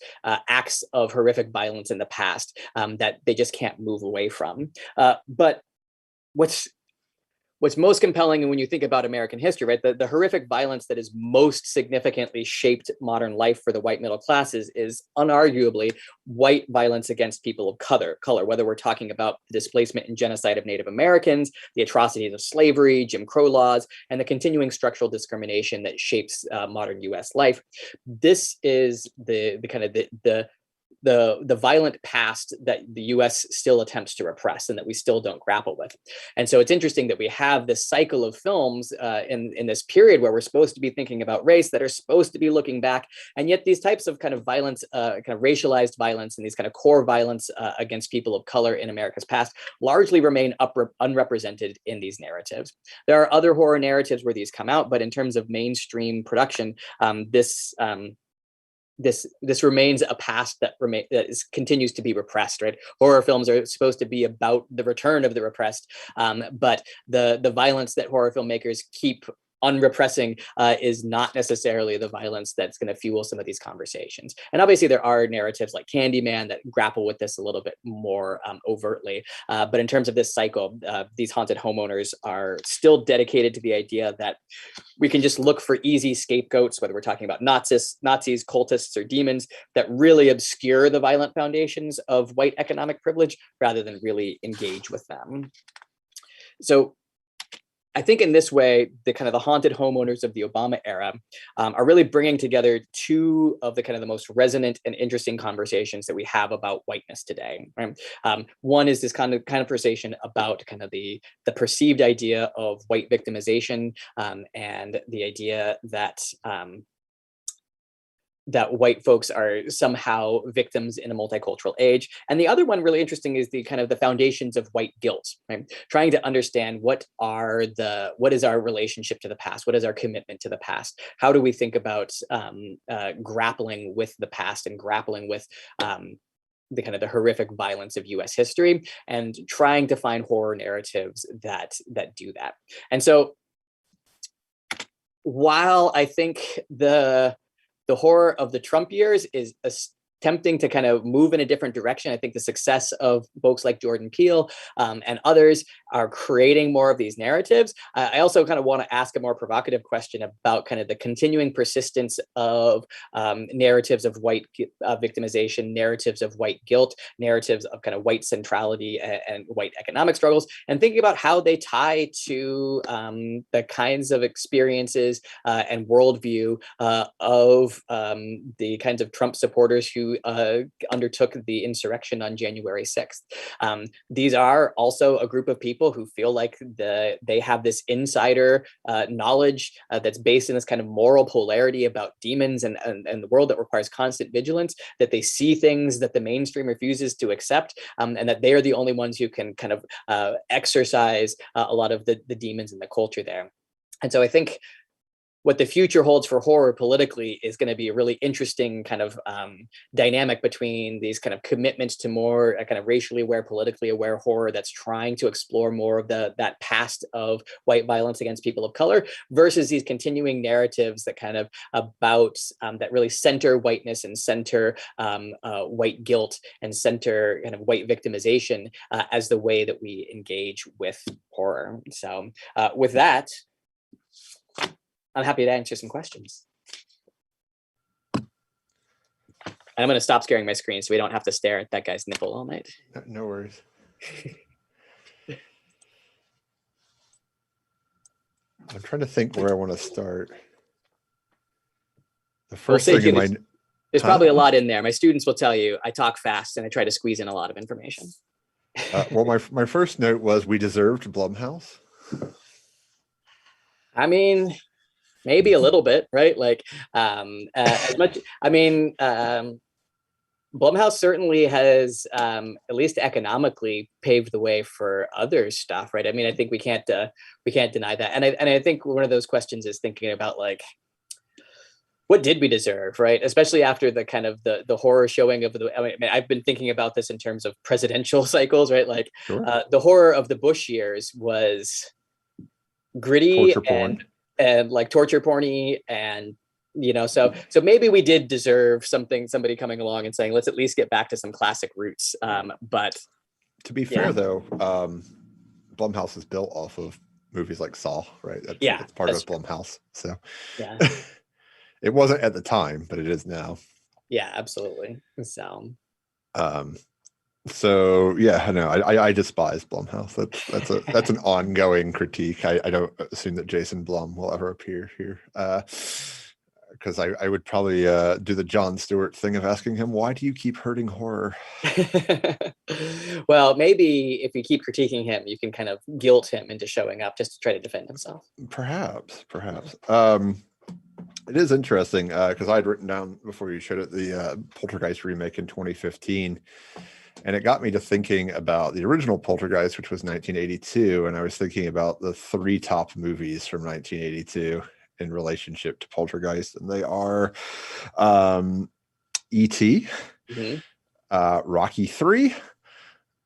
acts of horrific violence in the past that they just can't move away from. But what's most compelling when you think about American history, right? The horrific violence that has most significantly shaped modern life for the white middle classes is unarguably white violence against people of color, whether we're talking about the displacement and genocide of Native Americans, the atrocities of slavery, Jim Crow laws, and the continuing structural discrimination that shapes modern US life. This is the violent past that the US still attempts to repress and that we still don't grapple with. And so it's interesting that we have this cycle of films in this period where we're supposed to be thinking about race, that are supposed to be looking back, and yet these types of kind of violence, kind of racialized violence and these kind of core violence against people of color in America's past largely remain unrepresented in these narratives. There are other horror narratives where these come out, but in terms of mainstream production, this remains a past that continues to be repressed, right? Horror films are supposed to be about the return of the repressed, but the violence that horror filmmakers keep unrepressing is not necessarily the violence that's going to fuel some of these conversations. And obviously there are narratives like Candyman that grapple with this a little bit more overtly. But in terms of this cycle, these haunted homeowners are still dedicated to the idea that we can just look for easy scapegoats, whether we're talking about Nazis, cultists, or demons, that really obscure the violent foundations of white economic privilege rather than really engage with them. So I think in this way, the haunted homeowners of the Obama era are really bringing together two of the kind of the most resonant and interesting conversations that we have about whiteness today. Right? One is this kind of conversation about kind of the perceived idea of white victimization and the idea that that white folks are somehow victims in a multicultural age. And the other one really interesting is the kind of the foundations of white guilt, right? Trying to understand what is our relationship to the past? What is our commitment to the past? How do we think about grappling with the past and grappling with the kind of the horrific violence of US history, and trying to find horror narratives that do that. And so while I think the horror of the Trump years is attempting to kind of move in a different direction, I think the success of folks like Jordan Peele and others are creating more of these narratives. I also kind of want to ask a more provocative question about kind of the continuing persistence of narratives of white victimization, narratives of white guilt, narratives of kind of white centrality and white economic struggles, and thinking about how they tie to the kinds of experiences and worldview of the kinds of Trump supporters who undertook the insurrection on January 6th. These are also a group of people who feel like they have this insider knowledge that's based in this kind of moral polarity about demons and the world that requires constant vigilance, that they see things that the mainstream refuses to accept, and that they are the only ones who can kind of exercise a lot of the demons in the culture there. And so I think what the future holds for horror politically is going to be a really interesting kind of dynamic between these kind of commitments to more kind of racially aware, politically aware horror that's trying to explore more of that past of white violence against people of color, versus these continuing narratives that kind of about that really center whiteness and center white guilt and center kind of white victimization as the way that we engage with horror. So with that, I'm happy to answer some questions. And I'm going to stop scaring my screen so we don't have to stare at that guy's nipple all night. No worries. I'm trying to think where I want to start. The first thing in my... There's probably a lot in there. My students will tell you I talk fast and I try to squeeze in a lot of information. Well, my first note was we deserved Blumhouse. I mean, maybe a little bit, right? Like, as much, I mean, Blumhouse certainly has, at least economically, paved the way for other stuff, right? I mean, I think we can't deny that. And I think one of those questions is thinking about like, what did we deserve, right? Especially after the kind of the horror showing of the. I mean, I've been thinking about this in terms of presidential cycles, right? Like, Sure. the horror of the Bush years was gritty Torture porn. and like torture porny, and so maybe we did deserve somebody coming along and saying, let's at least get back to some classic roots. But To be fair, though, Blumhouse is built off of movies like Saw, right? That's part of Blumhouse. So yeah, it wasn't at the time, but it is now. yeah, absolutely. So yeah, no, I despise Blumhouse. That's an ongoing critique. I don't assume that Jason Blum will ever appear here, because I would probably do the Jon Stewart thing of asking him, why do you keep hurting horror? Well, maybe if you keep critiquing him, you can kind of guilt him into showing up just to try to defend himself. Perhaps. It is interesting because I'd written down before you showed it the Poltergeist remake in 2015. And it got me to thinking about the original Poltergeist, which was 1982. And I was thinking about the three top movies from 1982 in relationship to Poltergeist. And they are E.T., Rocky 3,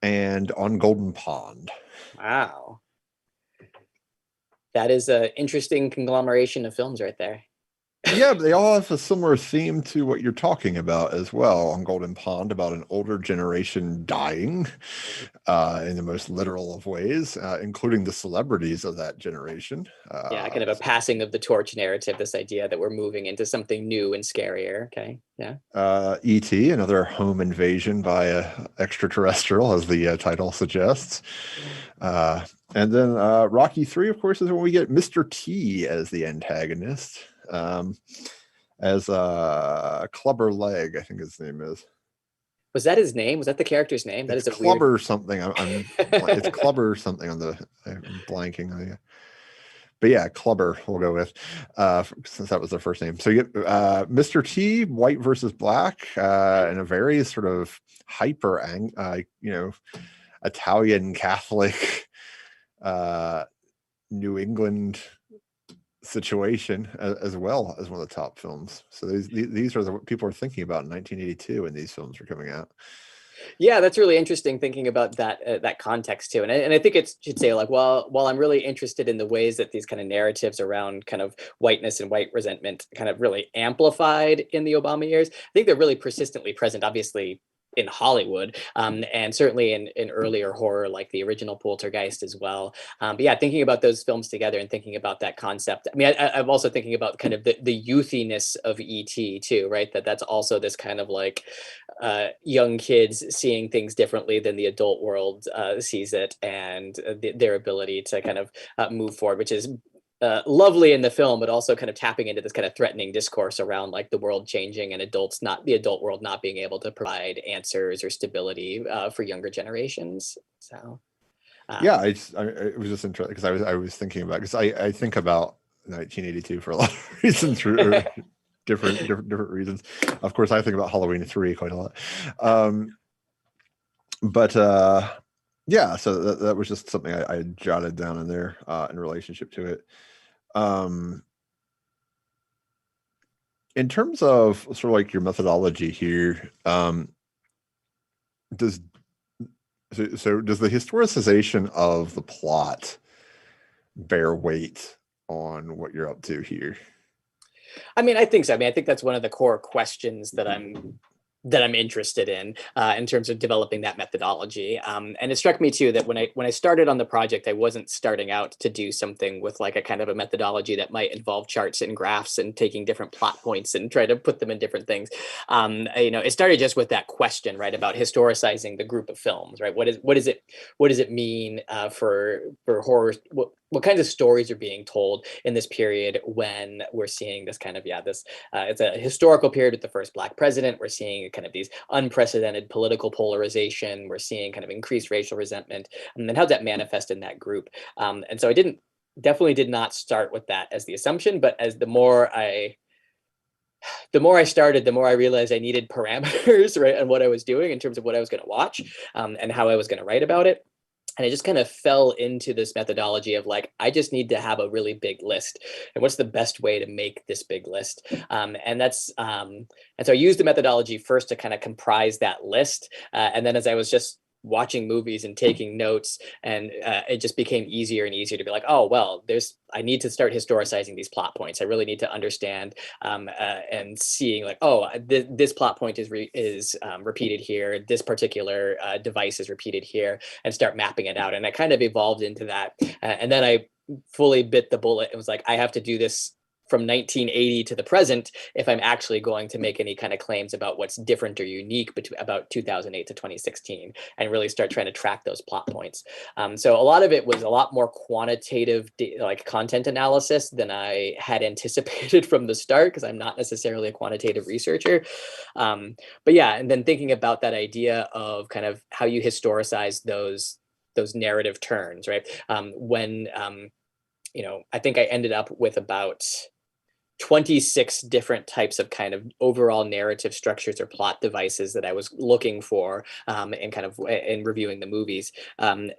and On Golden Pond. Wow. That is an interesting conglomeration of films right there. Yeah, but they all have a similar theme to what you're talking about as well. On Golden Pond, about an older generation dying in the most literal of ways, including the celebrities of that generation. Kind of a passing of the torch narrative, this idea that we're moving into something new and scarier. Okay, yeah. E.T., another home invasion by a extraterrestrial, as the title suggests. And then Rocky 3, of course, is when we get Mr. T as the antagonist. As Clubber Leg, I think his name is. Was that his name? Was that the character's name? That it's is a Clubber weird... something. It's Clubber something on the. I'm blanking on you. But yeah, Clubber we'll go with, since that was their first name. So you get Mr. T, white versus black, in a very sort of hyper, Italian Catholic, New England situation, as well as one of the top films. So these are what people are thinking about in 1982 when these films were coming out. Yeah, that's really interesting, thinking about that context too. And I think it should say, like, while I'm really interested in the ways that these kind of narratives around kind of whiteness and white resentment kind of really amplified in the Obama years, I think they're really persistently present, obviously, in Hollywood, and certainly in earlier horror, like the original Poltergeist as well. But yeah, thinking about those films together and thinking about that concept. I mean, I'm also thinking about kind of the youthiness of E.T. too, right? That's also this kind of like young kids seeing things differently than the adult world sees it, and their ability to kind of move forward, which is lovely in the film, but also kind of tapping into this kind of threatening discourse around like the world changing and the adult world not being able to provide answers or stability for younger generations. So yeah, it was just interesting because I was thinking about, because I think about 1982 for a lot of reasons, for different reasons. Of course, I think about Halloween 3 quite a lot. Yeah, so that was just something I jotted down in there in relationship to it. In terms of sort of like your methodology here, does the historicization of the plot bear weight on what you're up to here? I mean, I think so. I mean, I think that's one of the core questions that I'm interested in terms of developing that methodology. And it struck me too that when I started on the project, I wasn't starting out to do something with like a kind of a methodology that might involve charts and graphs and taking different plot points and try to put them in different things. It started just with that question, right, about historicizing the group of films, right? What does it mean for horror? what kinds of stories are being told in this period when we're seeing this kind of, it's a historical period with the first Black president. We're seeing kind of these unprecedented political polarization. We're seeing kind of increased racial resentment. And then how does that manifest in that group? And so I definitely did not start with that as the assumption, but as the more I started, the more I realized I needed parameters, right, on what I was doing in terms of what I was going to watch, and how I was going to write about it. And I just kind of fell into this methodology of like, I just need to have a really big list. And what's the best way to make this big list? And so I used the methodology first to kind of comprise that list. And then as I was just watching movies and taking notes, and it just became easier and easier to be like, oh, well, I need to start historicizing these plot points. I really need to understand and seeing like, oh, this plot point is repeated here. This particular device is repeated here, and start mapping it out. And I kind of evolved into that. And then I fully bit the bullet and was like, I have to do this from 1980 to the present if I'm actually going to make any kind of claims about what's different or unique about 2008 to 2016, and really start trying to track those plot points. So a lot of it was a lot more quantitative, like content analysis than I had anticipated from the start, because I'm not necessarily a quantitative researcher. But yeah, and then thinking about that idea of kind of how you historicize those narrative turns, right? I think I ended up with about 26 different types of kind of overall narrative structures or plot devices that I was looking for and kind of in reviewing the movies. And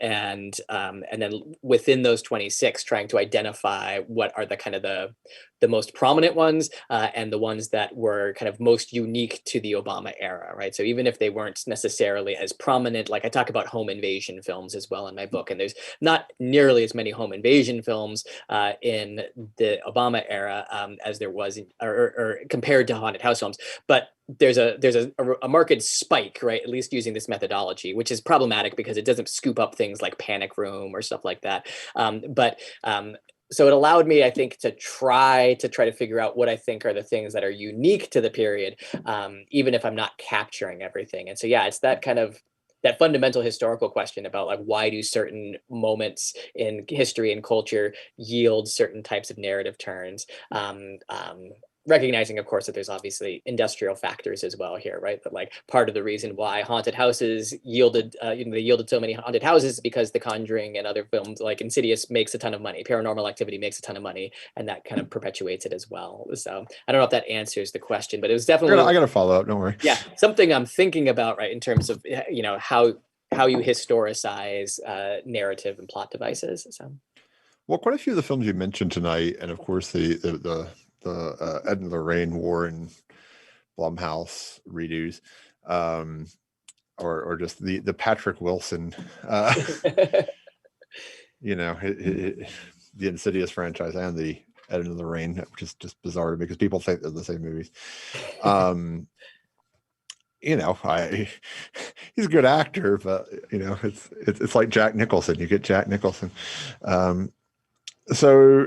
then within those 26, trying to identify what are the kind of the most prominent ones and the ones that were kind of most unique to the Obama era, right? So even if they weren't necessarily as prominent, like I talk about home invasion films as well in my book, and there's not nearly as many home invasion films in the Obama era as there was, or compared to haunted house films, but there's a marked spike, right? At least using this methodology, which is problematic because it doesn't scoop up things like Panic Room or stuff like that. So it allowed me, I think, to try to figure out what I think are the things that are unique to the period, even if I'm not capturing everything. And so, yeah, it's that kind of that fundamental historical question about like, why do certain moments in history and culture yield certain types of narrative turns? Recognizing, of course, that there's obviously industrial factors as well here, right? But like part of the reason why haunted houses yielded, they yielded so many haunted houses is because The Conjuring and other films like Insidious makes a ton of money. Paranormal Activity makes a ton of money, and that kind of perpetuates it as well. So I don't know if that answers the question, but it was definitely I got to follow up. Don't worry. Yeah, something I'm thinking about, right, in terms of how you historicize narrative and plot devices. So. Well, quite a few of the films you mentioned tonight, and of course the Ed and Lorraine Warren Blumhouse redos, or just the Patrick Wilson, the Insidious franchise and the Ed and Lorraine, which is just bizarre because people think they're the same movies. He's a good actor, but it's like Jack Nicholson. You get Jack Nicholson. So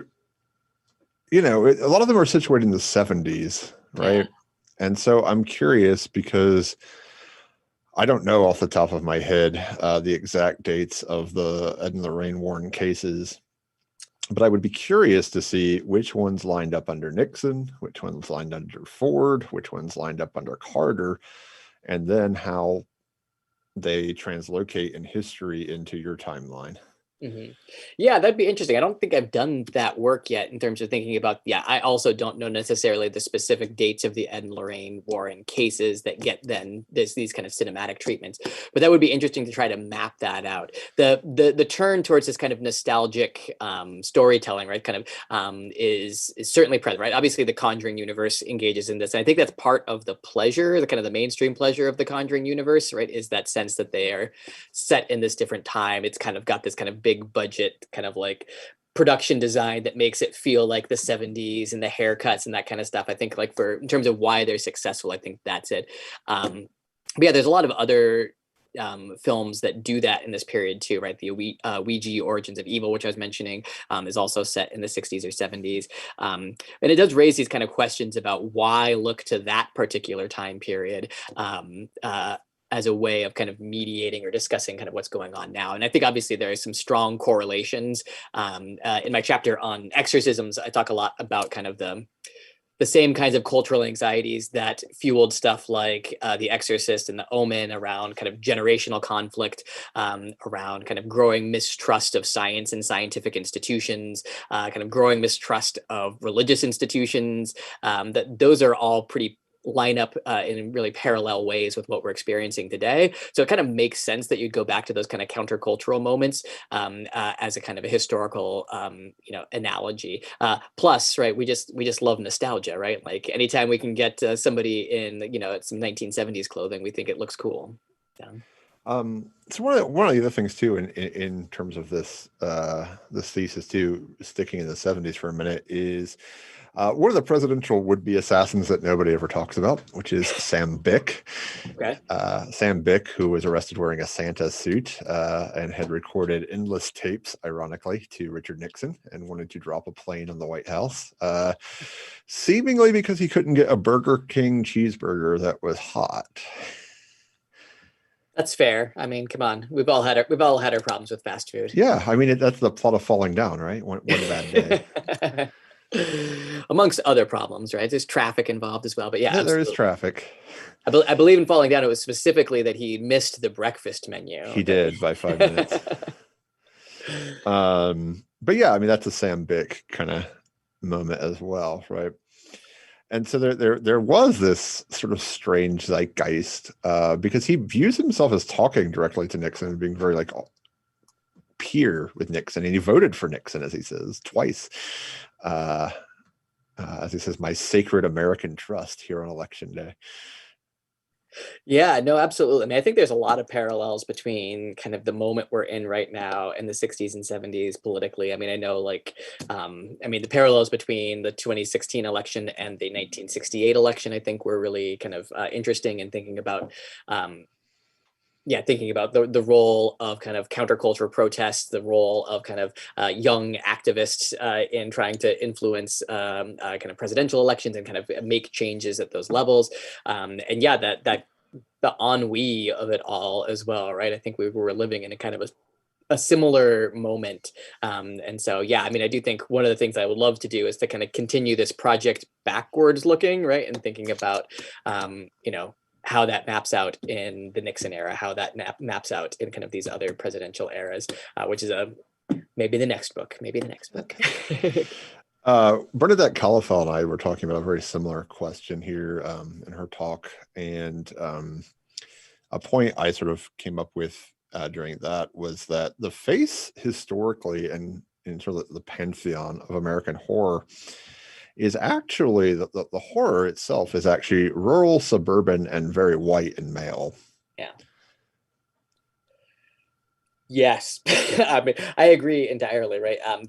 a lot of them are situated in the 70s, right? Yeah. And so I'm curious because I don't know off the top of my head the exact dates of the Ed and Lorraine Warren cases, but I would be curious to see which ones lined up under Nixon, which ones lined under Ford, which ones lined up under Carter, and then how they translocate in history into your timeline. Mm-hmm. Yeah, that'd be interesting. I don't think I've done that work yet in terms of thinking about, I also don't know necessarily the specific dates of the Ed and Lorraine Warren cases that get then these kind of cinematic treatments, but that would be interesting to try to map that out. The turn towards this kind of nostalgic storytelling, right, kind of is certainly present, right? Obviously the Conjuring universe engages in this, and I think that's part of the pleasure, the kind of the mainstream pleasure of the Conjuring universe, right, is that sense that they are set in this different time. It's kind of got this kind of big budget kind of like production design that makes it feel like the 70s and the haircuts and that kind of stuff. I think like in terms of why they're successful, I think that's it. But yeah, there's a lot of other films that do that in this period too, right? The Ouija Origins of Evil, which I was mentioning, is also set in the 60s or 70s. And it does raise these kind of questions about why look to that particular time period as a way of kind of mediating or discussing kind of what's going on now. And I think obviously there are some strong correlations. In my chapter on exorcisms, I talk a lot about kind of the same kinds of cultural anxieties that fueled stuff like The Exorcist and The Omen, around kind of generational conflict, around kind of growing mistrust of science and scientific institutions, kind of growing mistrust of religious institutions, that those are all pretty line up in really parallel ways with what we're experiencing today. So it kind of makes sense that you'd go back to those kind of countercultural moments as a kind of a historical, analogy. Plus, right, we just love nostalgia, right? Like anytime we can get somebody in, some 1970s clothing, we think it looks cool. Yeah. So one of the other things too, in terms of this this thesis too, sticking in the 70s for a minute, is one of the presidential would-be assassins that nobody ever talks about, which is Sam Bick. Okay. Sam Bick, who was arrested wearing a Santa suit and had recorded endless tapes, ironically, to Richard Nixon and wanted to drop a plane on the White House, seemingly because he couldn't get a Burger King cheeseburger that was hot. That's fair. I mean, come on, we've all had our problems with fast food. Yeah, I mean that's the plot of Falling Down, right? One bad day. Amongst other problems, right? There's traffic involved as well, but yeah, there is traffic. I believe in Falling Down, it was specifically that he missed the breakfast menu. He did by 5 minutes. But yeah, I mean that's a Sam Bick kind of moment as well, right? And so there was this sort of strange zeitgeist because he views himself as talking directly to Nixon and being very like peer with Nixon, and he voted for Nixon, as he says, twice. As he says, my sacred American trust here on election day. Yeah, no, absolutely. I mean, I think there's a lot of parallels between kind of the moment we're in right now and the 60s and 70s politically. I mean, I know the parallels between the 2016 election and the 1968 election, I think were really kind of interesting, and thinking about the role of kind of counterculture protests, the role of kind of young activists in trying to influence kind of presidential elections and kind of make changes at those levels. That the ennui of it all as well, right? I think we were living in a kind of a similar moment. And so, yeah, I mean, I do think one of the things I would love to do is to kind of continue this project backwards looking, right? And thinking about, how that maps out in the Nixon era, how that maps out in kind of these other presidential eras, which is maybe the next book. Bernadette Calafell and I were talking about a very similar question here in her talk, and a point I sort of came up with during that was that the face historically and in sort of the pantheon of American horror is actually the horror itself is actually rural, suburban, and very white and male. Yeah. Yes, I mean, I agree entirely, right? And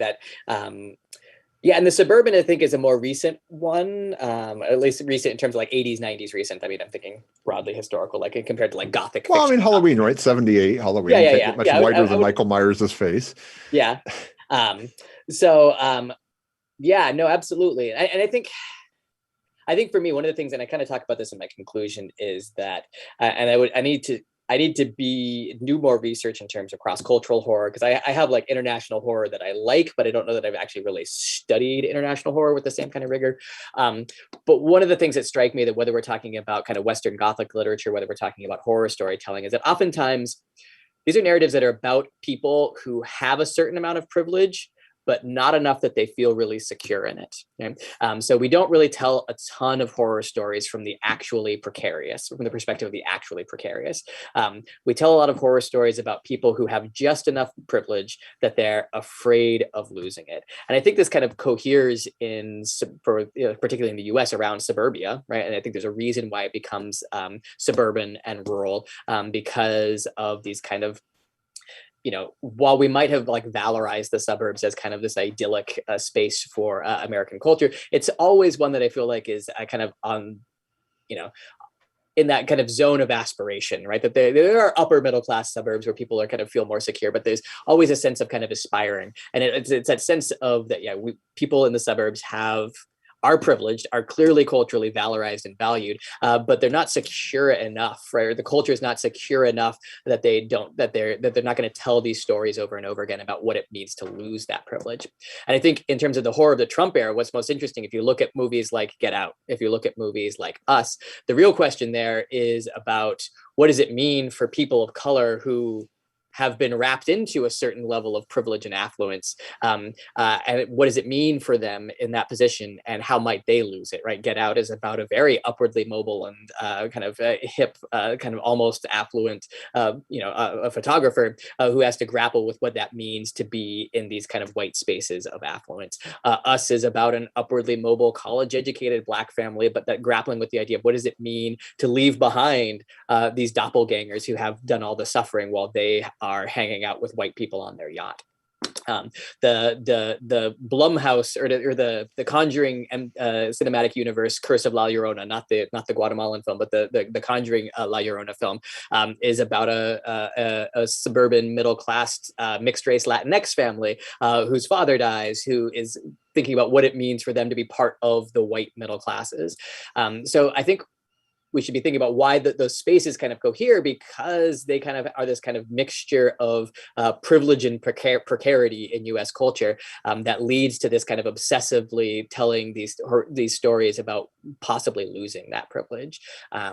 the suburban, I think, is a more recent one, at least recent in terms of like 80s, 90s recent. I mean, I'm thinking broadly historical, like compared to like Gothic Well, fiction. I mean, Halloween, right? 78, Halloween, much whiter than Michael Myers' face. Yeah. Yeah, no, absolutely. And I think for me, one of the things, and I kind of talk about this in my conclusion, is that, I need to do more research in terms of cross-cultural horror, because I have like international horror that I like, but I don't know that I've actually really studied international horror with the same kind of rigor. But one of the things that strike me, that whether we're talking about kind of Western Gothic literature, whether we're talking about horror storytelling, is that oftentimes these are narratives that are about people who have a certain amount of privilege, but not enough that they feel really secure in it. Okay? So we don't really tell a ton of horror stories from the actually precarious, from the perspective of the actually precarious. We tell a lot of horror stories about people who have just enough privilege that they're afraid of losing it. And I think this kind of coheres particularly in the US around suburbia, right? And I think there's a reason why it becomes suburban and rural, because of these kind of, while we might have like valorized the suburbs as kind of this idyllic space for American culture, it's always one that I feel like is kind of on, in that kind of zone of aspiration, right? That there are upper middle class suburbs where people are kind of feel more secure, but there's always a sense of kind of aspiring. And it's that sense of that, people in the suburbs are privileged, are clearly culturally valorized and valued, but they're not secure enough, right? Or the culture is not secure enough that they're not going to tell these stories over and over again about what it means to lose that privilege. And I think in terms of the horror of the Trump era, what's most interesting, if you look at movies like Get Out, if you look at movies like Us, the real question there is about what does it mean for people of color who have been wrapped into a certain level of privilege and affluence, and what does it mean for them in that position, and how might they lose it, right? Get Out is about a very upwardly mobile and kind of hip, kind of almost affluent, a photographer who has to grapple with what that means to be in these kind of white spaces of affluence. Us is about an upwardly mobile, college-educated Black family, but that grappling with the idea of what does it mean to leave behind these doppelgangers who have done all the suffering while they are hanging out with white people on their yacht. The Blumhouse or the Conjuring cinematic universe, Curse of La Llorona, not the Guatemalan film, but the Conjuring La Llorona film, is about a suburban middle class mixed race Latinx family whose father dies, who is thinking about what it means for them to be part of the white middle classes. So I think we should be thinking about why those spaces kind of cohere, because they kind of are this kind of mixture of privilege and precarity in U.S. culture that leads to this kind of obsessively telling these stories about possibly losing that privilege. I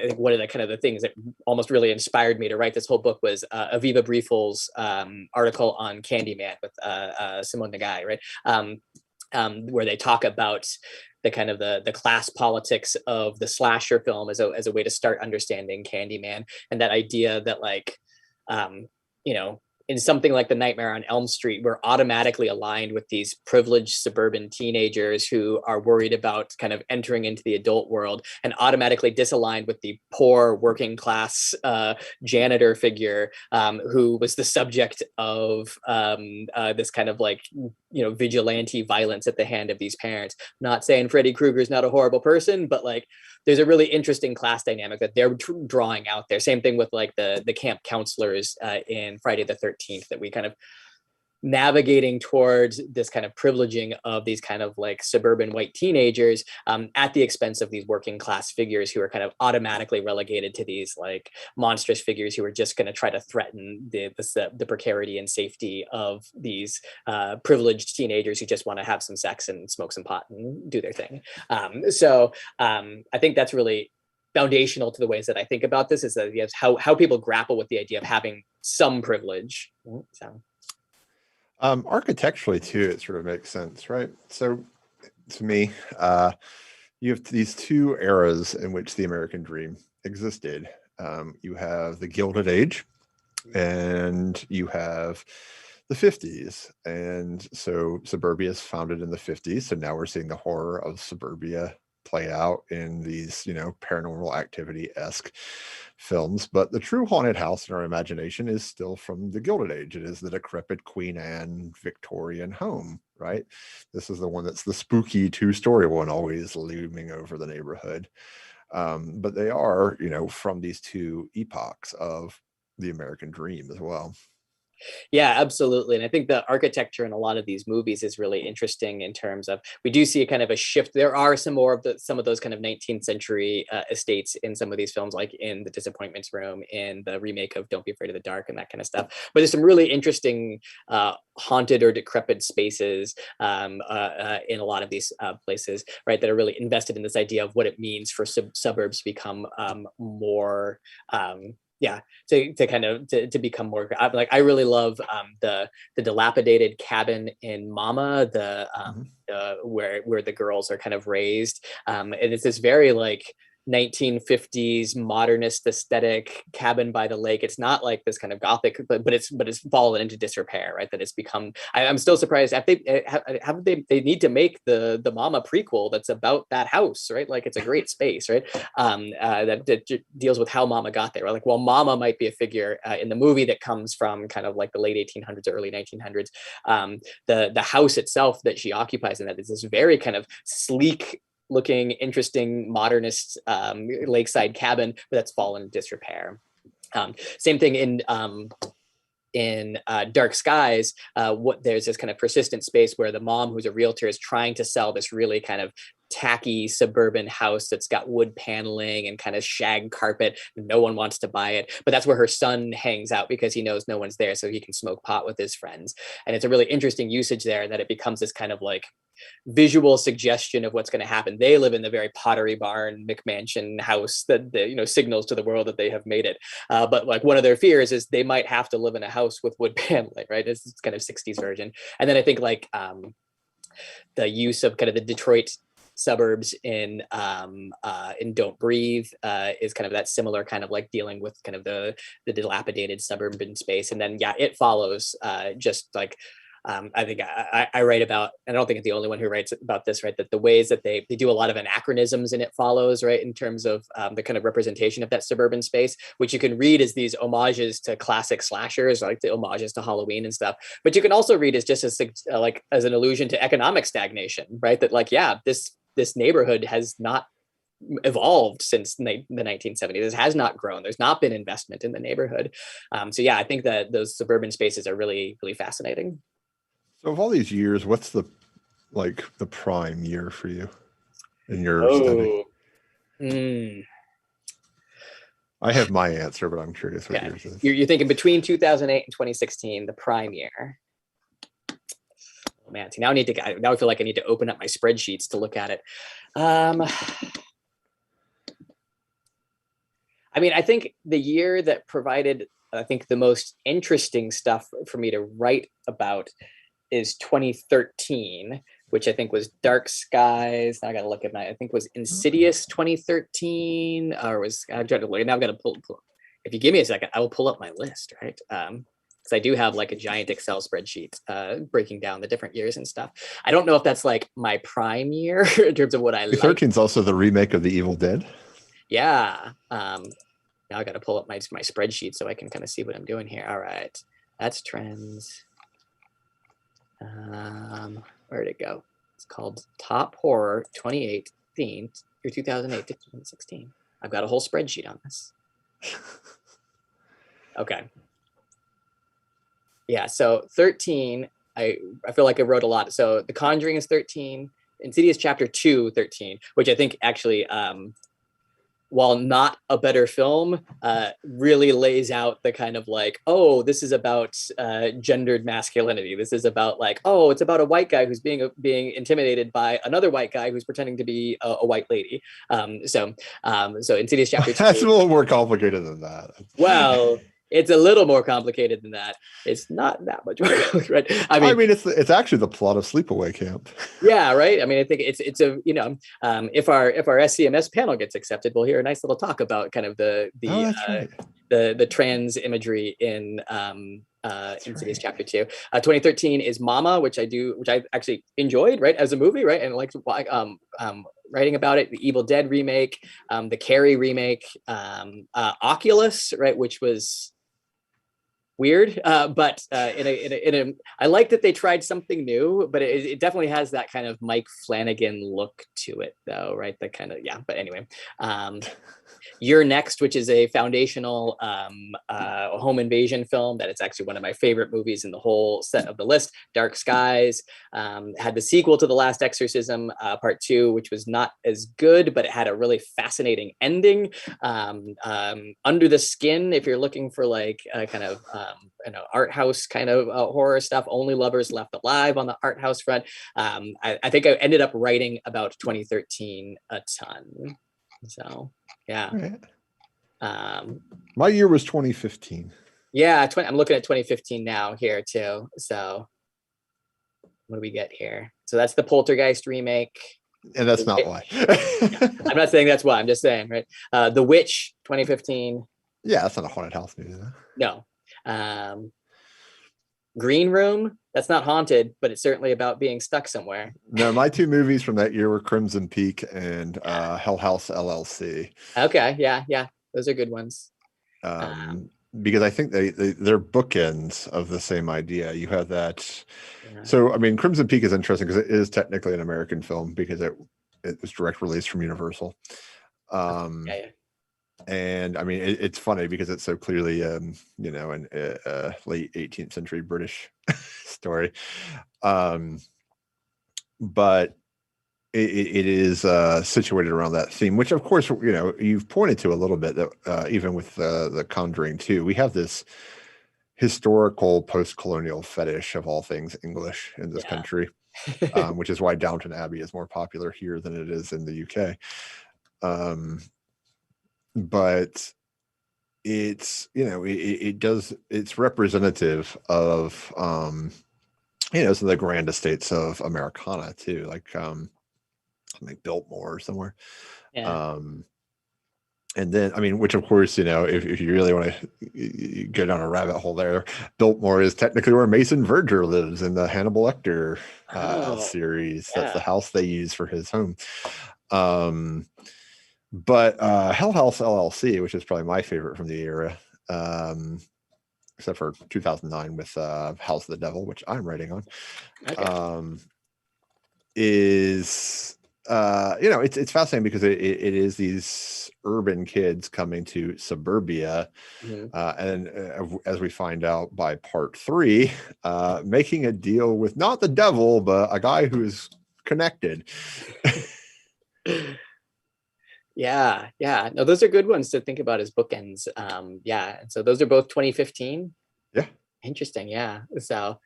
think one of the kind of the things that almost really inspired me to write this whole book was Aviva Briefel's article on Candyman with Simone Nagai, right? Where they talk about the kind of the class politics of the slasher film as a way to start understanding Candyman, and that idea that like, in something like The Nightmare on Elm Street, we're automatically aligned with these privileged suburban teenagers who are worried about kind of entering into the adult world, and automatically disaligned with the poor working class janitor figure who was the subject of this kind of like, vigilante violence at the hand of these parents. Not saying Freddy Krueger's not a horrible person, but like there's a really interesting class dynamic that they're drawing out there. Same thing with like the camp counselors in Friday the 13th, that we kind of navigating towards this kind of privileging of these kind of like suburban white teenagers at the expense of these working class figures who are kind of automatically relegated to these like monstrous figures who are just going to try to threaten the precarity and safety of these privileged teenagers who just want to have some sex and smoke some pot and do their thing. So I think that's really foundational to the ways that I think about this, is that yes, how people grapple with the idea of having some privilege. So. Architecturally too, it sort of makes sense, right? So to me, you have these two eras in which the American dream existed. You have the Gilded Age, and you have the 50s. And so suburbia is founded in the 50s. So now we're seeing the horror of suburbia play out in these, paranormal activity-esque films. But the true haunted house in our imagination is still from the Gilded Age. It is the decrepit Queen Anne Victorian home, right? This is the one that's the spooky two-story one, always looming over the neighborhood. But they are, from these two epochs of the American dream as well. Yeah, absolutely. And I think the architecture in a lot of these movies is really interesting in terms of, we do see a kind of a shift. There are some of those kind of 19th century estates in some of these films, like in The Disappointments Room, in the remake of Don't Be Afraid of the Dark, and that kind of stuff. But there's some really interesting haunted or decrepit spaces in a lot of these places, right, that are really invested in this idea of what it means for suburbs to become more to become more like, I really love the dilapidated cabin in Mama, where the girls are kind of raised, and it's this very like 1950s modernist aesthetic cabin by the lake. It's not like this kind of gothic, but it's fallen into disrepair, right? That it's become. I'm still surprised. They need to make the Mama prequel that's about that house, right? Like, it's a great space, right? That deals with how Mama got there. Right? Like, well, Mama might be a figure in the movie that comes from kind of like the late 1800s or early 1900s. The house itself that she occupies in that is this very kind of sleek looking, interesting, modernist lakeside cabin, but that's fallen in disrepair. Same thing in in Dark Skies, there's this kind of persistent space where the mom, who's a realtor, is trying to sell this really kind of tacky suburban house that's got wood paneling and kind of shag carpet. No one wants to buy it, but that's where her son hangs out because he knows no one's there, so he can smoke pot with his friends. And it's a really interesting usage there, that it becomes this kind of like visual suggestion of what's going to happen. They live in the very Pottery Barn McMansion house that signals to the world that they have made it. But like one of their fears is they might have to live in a house with wood paneling, right? It's kind of 60s version. And then I think like the use of kind of the Detroit suburbs in Don't Breathe is kind of that similar kind of like dealing with kind of the dilapidated suburban space. And then It Follows, just like I think I write about, and I don't think I'm the only one who writes about this, right? That the ways that they do a lot of anachronisms in It Follows, right? In terms of the kind of representation of that suburban space, which you can read as these homages to classic slashers, like the homages to Halloween and stuff. But you can also read as just as like as an allusion to economic stagnation, right? That like, this neighborhood has not evolved since the 1970s. It has not grown. There's not been investment in the neighborhood. So I think that those suburban spaces are really, really fascinating. So of all these years, what's the prime year for you in your study? I have my answer, but I'm curious what yours is. You're thinking between 2008 and 2016, the prime year. Oh man, see, now I feel like I need to open up my spreadsheets to look at it. I mean, I think the year that provided, I think, the most interesting stuff for me to write about is 2013, which I think was Dark Skies. Now I got to look at I think it was Insidious 2013, or was, I'm trying to look, now I've got to pull. If you give me a second, I will pull up my list, right? Because I do have like a giant Excel spreadsheet breaking down the different years and stuff. I don't know if that's like my prime year in terms of what I like. 13 is also the remake of The Evil Dead. Yeah. Now I got to pull up my spreadsheet so I can kind of see what I'm doing here. All right. That's trends. Where'd it go? It's called Top Horror 2018 or 2008 to 2016. I've got a whole spreadsheet on this. Okay. Yeah, so 13, I feel like I wrote a lot. So The Conjuring is 13, Insidious Chapter 2, 13, which I think actually, while not a better film, really lays out the kind of like, oh, this is about gendered masculinity. This is about like, oh, it's about a white guy who's being intimidated by another white guy who's pretending to be a white lady. So Insidious Chapter 2. That's a little more complicated than that. Well, it's a little more complicated than that. It's not that much more complicated, right? I mean, it's actually the plot of Sleepaway Camp. Yeah, right. I mean, I think it's a if our SCMS panel gets accepted, we'll hear a nice little talk about kind of the trans imagery in Insidious Chapter 2. 2013 is Mama, which I actually enjoyed, right, as a movie, right, and like writing about it. The Evil Dead remake, the Carrie remake, Oculus, right, which was weird, but I like that they tried something new, but it definitely has that kind of Mike Flanagan look to it, though, right? That kind of, but anyway, You're Next, which is a foundational home invasion film that it's actually one of my favorite movies in the whole set of the list. Dark Skies had the sequel to The Last Exorcism, Part 2, which was not as good, but it had a really fascinating ending. Under the Skin, if you're looking for like kind of art house kind of horror stuff, Only Lovers Left Alive on the art house front. I think I ended up writing about 2013 a ton. So yeah. Right. My year was 2015. Yeah, I'm looking at 2015 now here too. So what do we get here? So that's the Poltergeist remake. And that's not why. I'm not saying that's why. I'm just saying, right? The Witch, 2015. Yeah, that's not a haunted house movie, though. No. Green Room, that's not haunted, but it's certainly about being stuck somewhere. No, my two movies from that year were Crimson Peak and Hell House LLC. Okay, yeah, those are good ones. Because I think they're bookends of the same idea. You have that. Yeah. So, I mean, Crimson Peak is interesting because it is technically an American film because it was direct release from Universal. Yeah. And I mean, it's funny because it's so clearly, an late 18th century British story. But it is situated around that theme, which of course, you've pointed to a little bit that even with the Conjuring 2, we have this historical post-colonial fetish of all things English in this country, which is why Downton Abbey is more popular here than it is in the UK. But it's, it's representative of, some of the grand estates of Americana too, like Biltmore or somewhere. And then, I mean, which of course, if you really want to go down a rabbit hole there, Biltmore is technically where Mason Verger lives in the Hannibal Lecter series. That's the house they use for his home. But Hell House LLC, which is probably my favorite from the era, except for 2009 with House of the Devil, which I'm writing on, is it's fascinating because it is these urban kids coming to suburbia, and as we find out by part 3, making a deal with not the devil but a guy who is connected. No, those are good ones to think about as bookends. And so those are both 2015. Interesting. So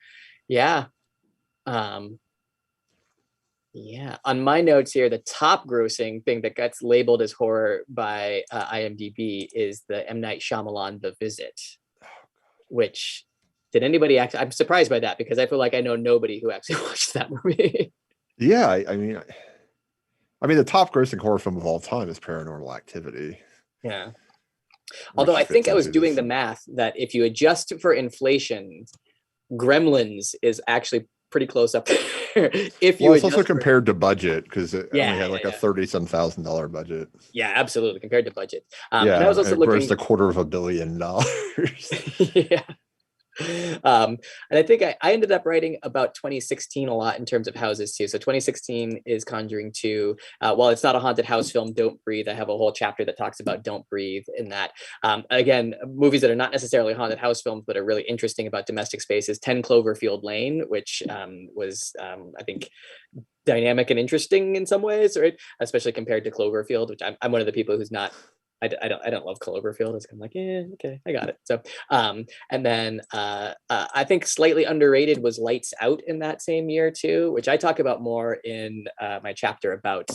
on my notes here, the top grossing thing that gets labeled as horror by IMDb is the M. Night Shyamalan The Visit, which did anybody actually, I'm surprised by that because I feel like I know nobody who actually watched that movie. I mean, the top grossing horror film of all time is Paranormal Activity. Although I think I was doing the math that if you adjust for inflation, Gremlins is actually pretty close up there. It's also compared to budget because it only had like a $30,000 budget. Absolutely, compared to budget. And I was also looking at $250 million. And I think I ended up writing about 2016 a lot in terms of houses too. So 2016 is Conjuring 2. While it's not a haunted house film, Don't Breathe, I have a whole chapter that talks about Don't Breathe in that. Again, movies that are not necessarily haunted house films, but are really interesting about domestic spaces. 10 Cloverfield Lane, which was, I think, dynamic and interesting in some ways, right? Especially compared to Cloverfield, which I'm one of the people who's not, I don't love Cloverfield. It's kind of like, okay, I got it. So, and then I think slightly underrated was Lights Out in that same year too, which I talk about more in my chapter about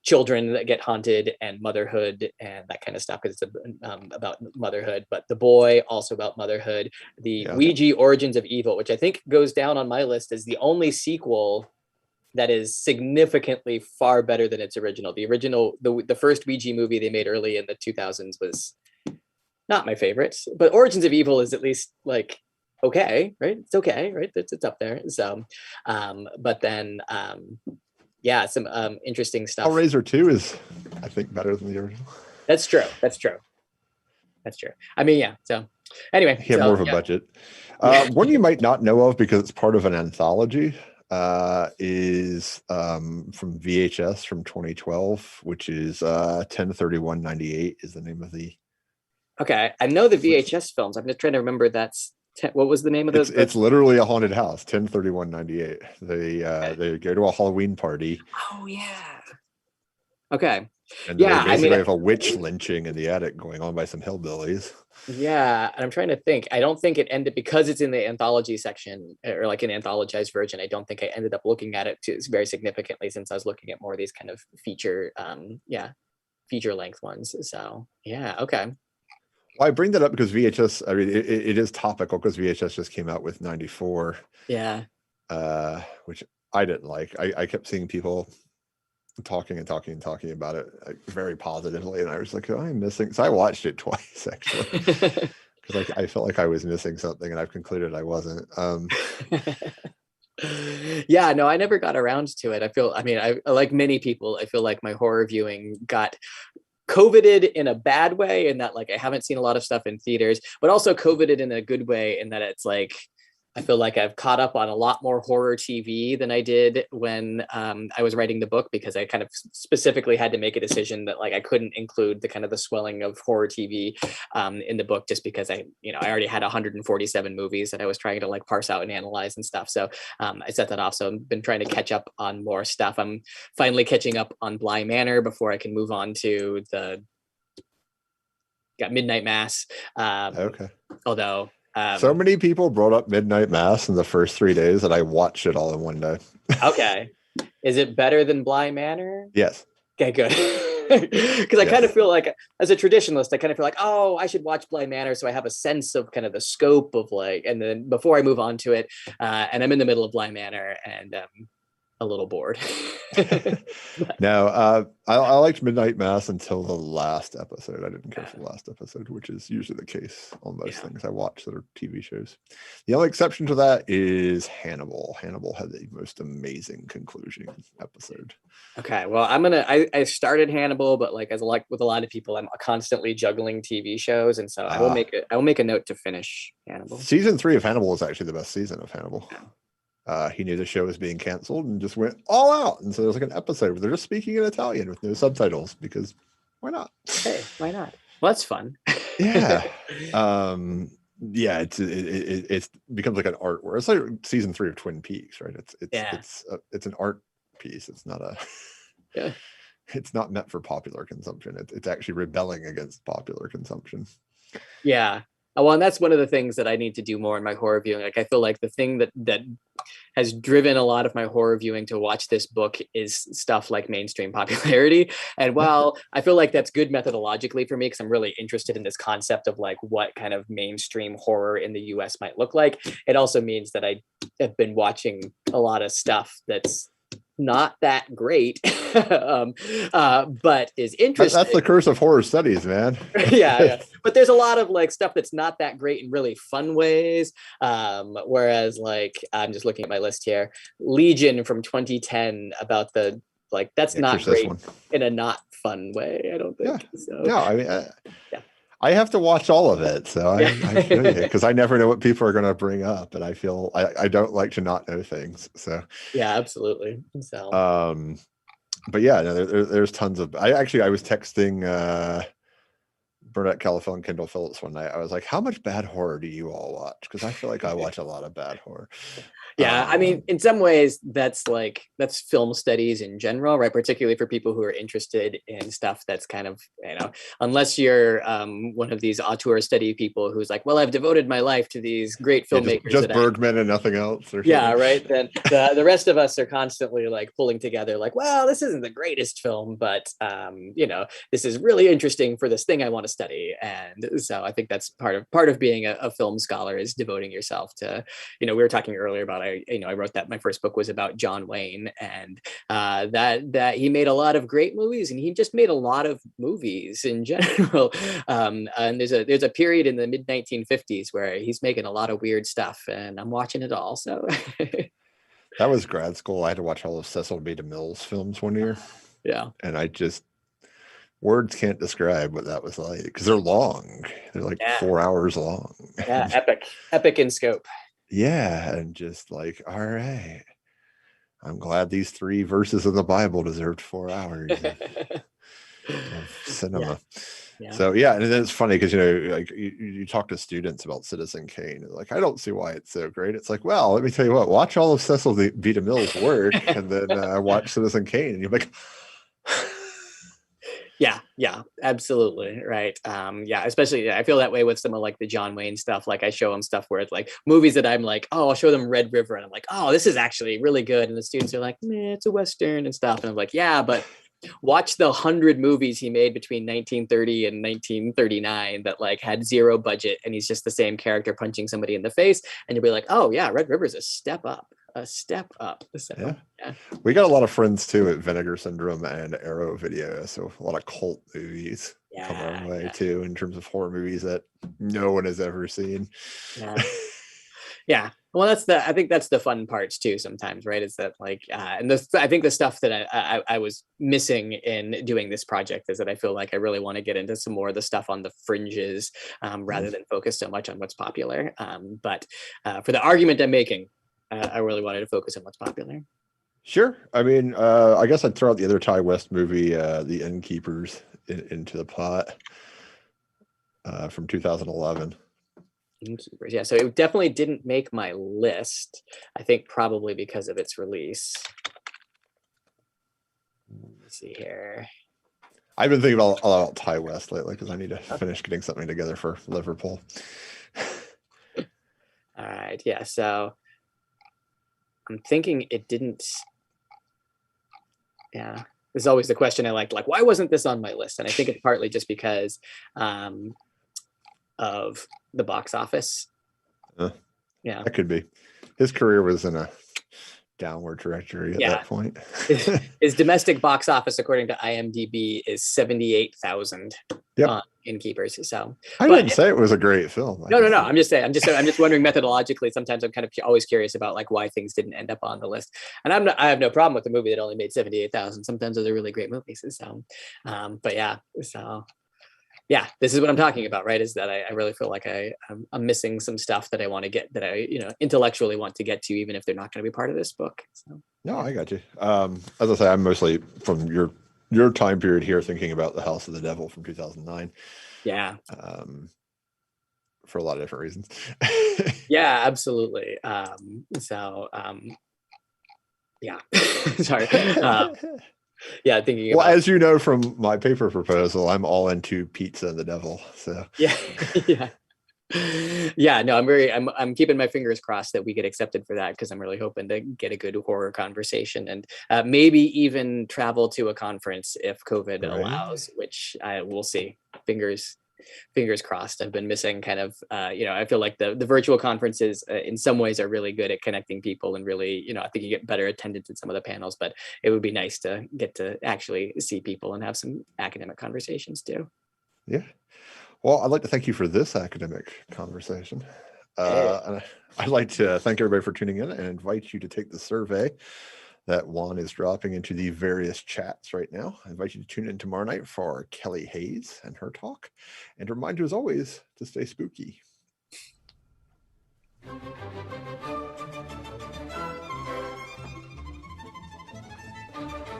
children that get haunted and motherhood and that kind of stuff, because it's about motherhood. But The Boy, also about motherhood. The Ouija Origins of Evil, which I think goes down on my list as the only sequel that is significantly far better than its original. The first Ouija movie they made early in the 2000s was not my favorite, but Origins of Evil is at least like, okay, right? It's okay, right? It's up there. So, but then, some interesting stuff. Hellraiser 2 is, I think, better than the original. That's true. I mean, so anyway. He had more of a budget. One you might not know of because it's part of an anthology is from VHS from 2012, which is 10/31/98 is the name of the. Okay, I know the VHS films. I'm just trying to remember what was the name of those? It's literally a haunted house. 10/31/98. They go to a Halloween party. Oh yeah. Okay. And they basically have a witch lynching in the attic going on by some hillbillies. Yeah, and I'm trying to think. I don't think it ended because it's in the anthology section or like an anthologized version. I don't think I ended up looking at it very significantly since I was looking at more of these kind of feature length ones. So okay. Well, I bring that up because VHS, I mean, it is topical because VHS just came out with 94. Yeah. Which I didn't like. I kept seeing people talking about it very positively, and I was like, I'm missing. So I watched it twice actually because I felt like I was missing something, and I've concluded I wasn't. No, I never got around to it. I like many people, I feel like my horror viewing got COVIDed in a bad way, in that like I haven't seen a lot of stuff in theaters, but also COVIDed in a good way in that it's like I feel like I've caught up on a lot more horror TV than I did when I was writing the book, because I kind of specifically had to make a decision that like I couldn't include the kind of the swelling of horror TV in the book, just because I already had 147 movies that I was trying to like parse out and analyze and stuff. So I set that off. So I've been trying to catch up on more stuff. I'm finally catching up on Bly Manor before I can move on to got Midnight Mass. Okay. Although So many people brought up Midnight Mass in the first 3 days, and I watched it all in one day. okay, is it better than Bly Manor? Yes. Okay, good. Because I kind of feel like, as a traditionalist, I kind of feel like, oh, I should watch Bly Manor so I have a sense of kind of the scope of like, and then before I move on to it, and I'm in the middle of Bly Manor and a little bored. No, I liked Midnight Mass until the last episode. I didn't care for the last episode, which is usually the case on most things I watch that are TV shows. The only exception to that is Hannibal. Hannibal had the most amazing conclusion episode. Okay, well, I started Hannibal, but like with a lot of people, I'm constantly juggling TV shows, and so I will make a note to finish Hannibal. Season 3 of Hannibal is actually the best season of Hannibal. He knew the show was being canceled and just went all out. And so there's like an episode where they're just speaking in Italian with no subtitles, because why not? Hey, why not? Well, that's fun. Yeah. Yeah, it becomes like an art where it's like season 3 of Twin Peaks, right? It's an art piece. It's not it's not meant for popular consumption. It's actually rebelling against popular consumption. Yeah. Well, and that's one of the things that I need to do more in my horror viewing. Like, I feel like the thing that has driven a lot of my horror viewing to watch this book is stuff like mainstream popularity. And while I feel like that's good methodologically for me, because I'm really interested in this concept of like what kind of mainstream horror in the US might look like, it also means that I have been watching a lot of stuff that's not that great, but is interesting. That's the curse of horror studies, man. yeah. But there's a lot of like stuff that's not that great in really fun ways. Whereas like, I'm just looking at my list here, Legion from 2010 about the, like, that's not great in a not fun way, I don't think. So, no, I mean, I have to watch all of it, so I feel you, because I never know what people are going to bring up, and I feel I don't like to not know things. So yeah, absolutely. So but yeah, no, there's tons of. I was texting Burnett Calafell and Kendall Phillips one night. I was like, "How much bad horror do you all watch?" Because I feel like I watch a lot of bad horror. Yeah, I mean, in some ways, that's film studies in general, right? Particularly for people who are interested in stuff that's kind of, unless you're one of these auteur study people who's like, well, I've devoted my life to these great filmmakers. Just Bergman and nothing else. Yeah, right. Then the rest of us are constantly like pulling together, like, well, this isn't the greatest film, but this is really interesting for this thing I want to study. And so I think that's part of being a film scholar, is devoting yourself to, we were talking earlier about, I wrote that my first book was about John Wayne, and that he made a lot of great movies, and he just made a lot of movies in general. And there's a period in the mid 1950s where he's making a lot of weird stuff, and I'm watching it all. So that was grad school. I had to watch all of Cecil B. DeMille's films one year. Yeah, and I just words can't describe what that was like, because they're long. They're like 4 hours long. Yeah, epic in scope. Yeah, and just like, all right, I'm glad these 3 verses of the Bible deserved 4 hours of cinema. Yeah. So yeah, and then it's funny because like you talk to students about Citizen Kane, and like, I don't see why it's so great. It's like, well, let me tell you what, watch all of Cecil B. DeMille's work, and then watch Citizen Kane, and you're like. Yeah, absolutely. Right. Especially, I feel that way with some of like the John Wayne stuff. Like, I show them stuff where it's like movies that I'm like, oh, I'll show them Red River, and I'm like, oh, this is actually really good. And the students are like, man, it's a Western and stuff. And I'm like, yeah, but watch the 100 movies he made between 1930 and 1939 that like had zero budget, and he's just the same character punching somebody in the face. And you'll be like, oh yeah, Red River is a step up. So, yeah. We got a lot of friends too at Vinegar Syndrome and Arrow Video, so a lot of cult movies come our way too, in terms of horror movies that no one has ever seen. Yeah. Well, I think that's the fun parts too sometimes, right? Is that like, and I think the stuff that I was missing in doing this project is that I feel like I really want to get into some more of the stuff on the fringes rather than focus so much on what's popular. But for the argument I'm making, I really wanted to focus on what's popular. Sure. I mean, I guess I'd throw out the other Ty West movie, The Innkeepers, into the pot from 2011. Innkeepers. Yeah, so it definitely didn't make my list. I think probably because of its release. Let's see here. I've been thinking about Ty West lately because I need to finish getting something together for Liverpool. All right. Yeah. So I'm thinking it didn't. Yeah. There's always the question I like, why wasn't this on my list? And I think it's partly just because of the box office. Yeah. That could be. His career was in a downward trajectory at that point. His domestic box office, according to IMDb, is 78,000 Innkeepers. So I didn't say it was a great film. No. I'm just wondering methodologically. Sometimes I'm kind of always curious about like why things didn't end up on the list. And I have no problem with the movie that only made 78,000. Sometimes those are really great movies. So, but yeah. So yeah, this is what I'm talking about, right? Is that I really feel like I'm missing some stuff that I want to get, that I intellectually want to get to, even if they're not going to be part of this book. So. No, I got you. As I say, I'm mostly from your time period here thinking about The House of the Devil from 2009. Yeah. For a lot of different reasons. Yeah, absolutely. Yeah. Sorry. Yeah, thinking about, as you know from my paper proposal, I'm all into Pizza and the Devil. So yeah. No, I'm keeping my fingers crossed that we get accepted for that, because I'm really hoping to get a good horror conversation and maybe even travel to a conference if COVID allows, which I will see. Fingers crossed. I've been missing kind of, I feel like the virtual conferences in some ways are really good at connecting people and really, I think you get better attendance at some of the panels, but it would be nice to get to actually see people and have some academic conversations too. Yeah. Well, I'd like to thank you for this academic conversation. And I'd like to thank everybody for tuning in and invite you to take the survey that Juan is dropping into the various chats right now. I invite you to tune in tomorrow night for Kelly Hayes and her talk. And remind you, as always, to stay spooky.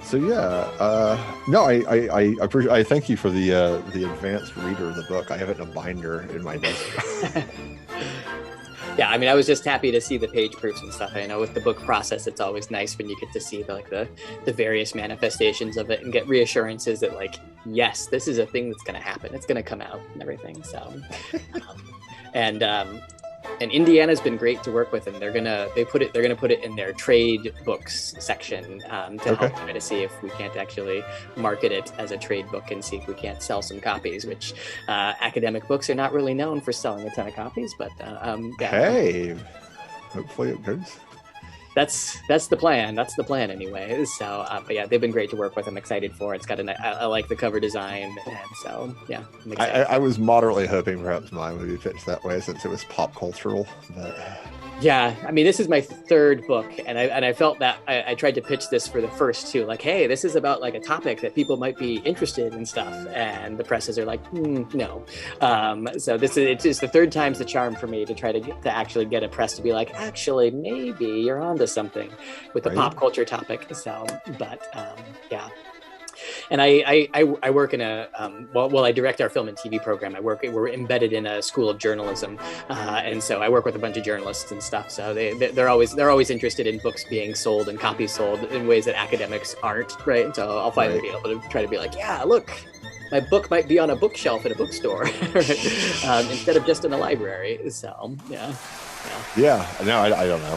So I appreciate. I thank you for the advanced reader of the book. I have it in a binder in my desk. Yeah, I mean, I was just happy to see the page proofs and stuff. I know with the book process, it's always nice when you get to see the various manifestations of it and get reassurances that yes, this is a thing that's going to happen. It's going to come out and everything. So, and Indiana's been great to work with, and they're gonna put it in their trade books section to help try to see if we can't actually market it as a trade book and see if we can't sell some copies, which academic books are not really known for selling a ton of copies, but hey, hopefully it goes. That's the plan. That's the plan anyway. So, but yeah, they've been great to work with. I'm excited for it. It's got I like the cover design, and so yeah, I'm excited. I was moderately hoping perhaps mine would be pitched that way since it was pop cultural. But... Yeah, I mean, this is my third book, and I felt that I tried to pitch this for the first two, hey, this is about a topic that people might be interested in stuff, and the presses are no. So it's just the third time's the charm for me to try to actually get a press to be actually maybe you're onto something with the pop culture topic. So, but yeah. And I work in a I direct our film and TV program. We're embedded in a school of journalism, and so I work with a bunch of journalists and stuff. So they're always interested in books being sold and copies sold in ways that academics aren't, right? So I'll finally be able to try to be yeah, look, my book might be on a bookshelf at a bookstore instead of just in a library. So yeah. Yeah, no, I don't know.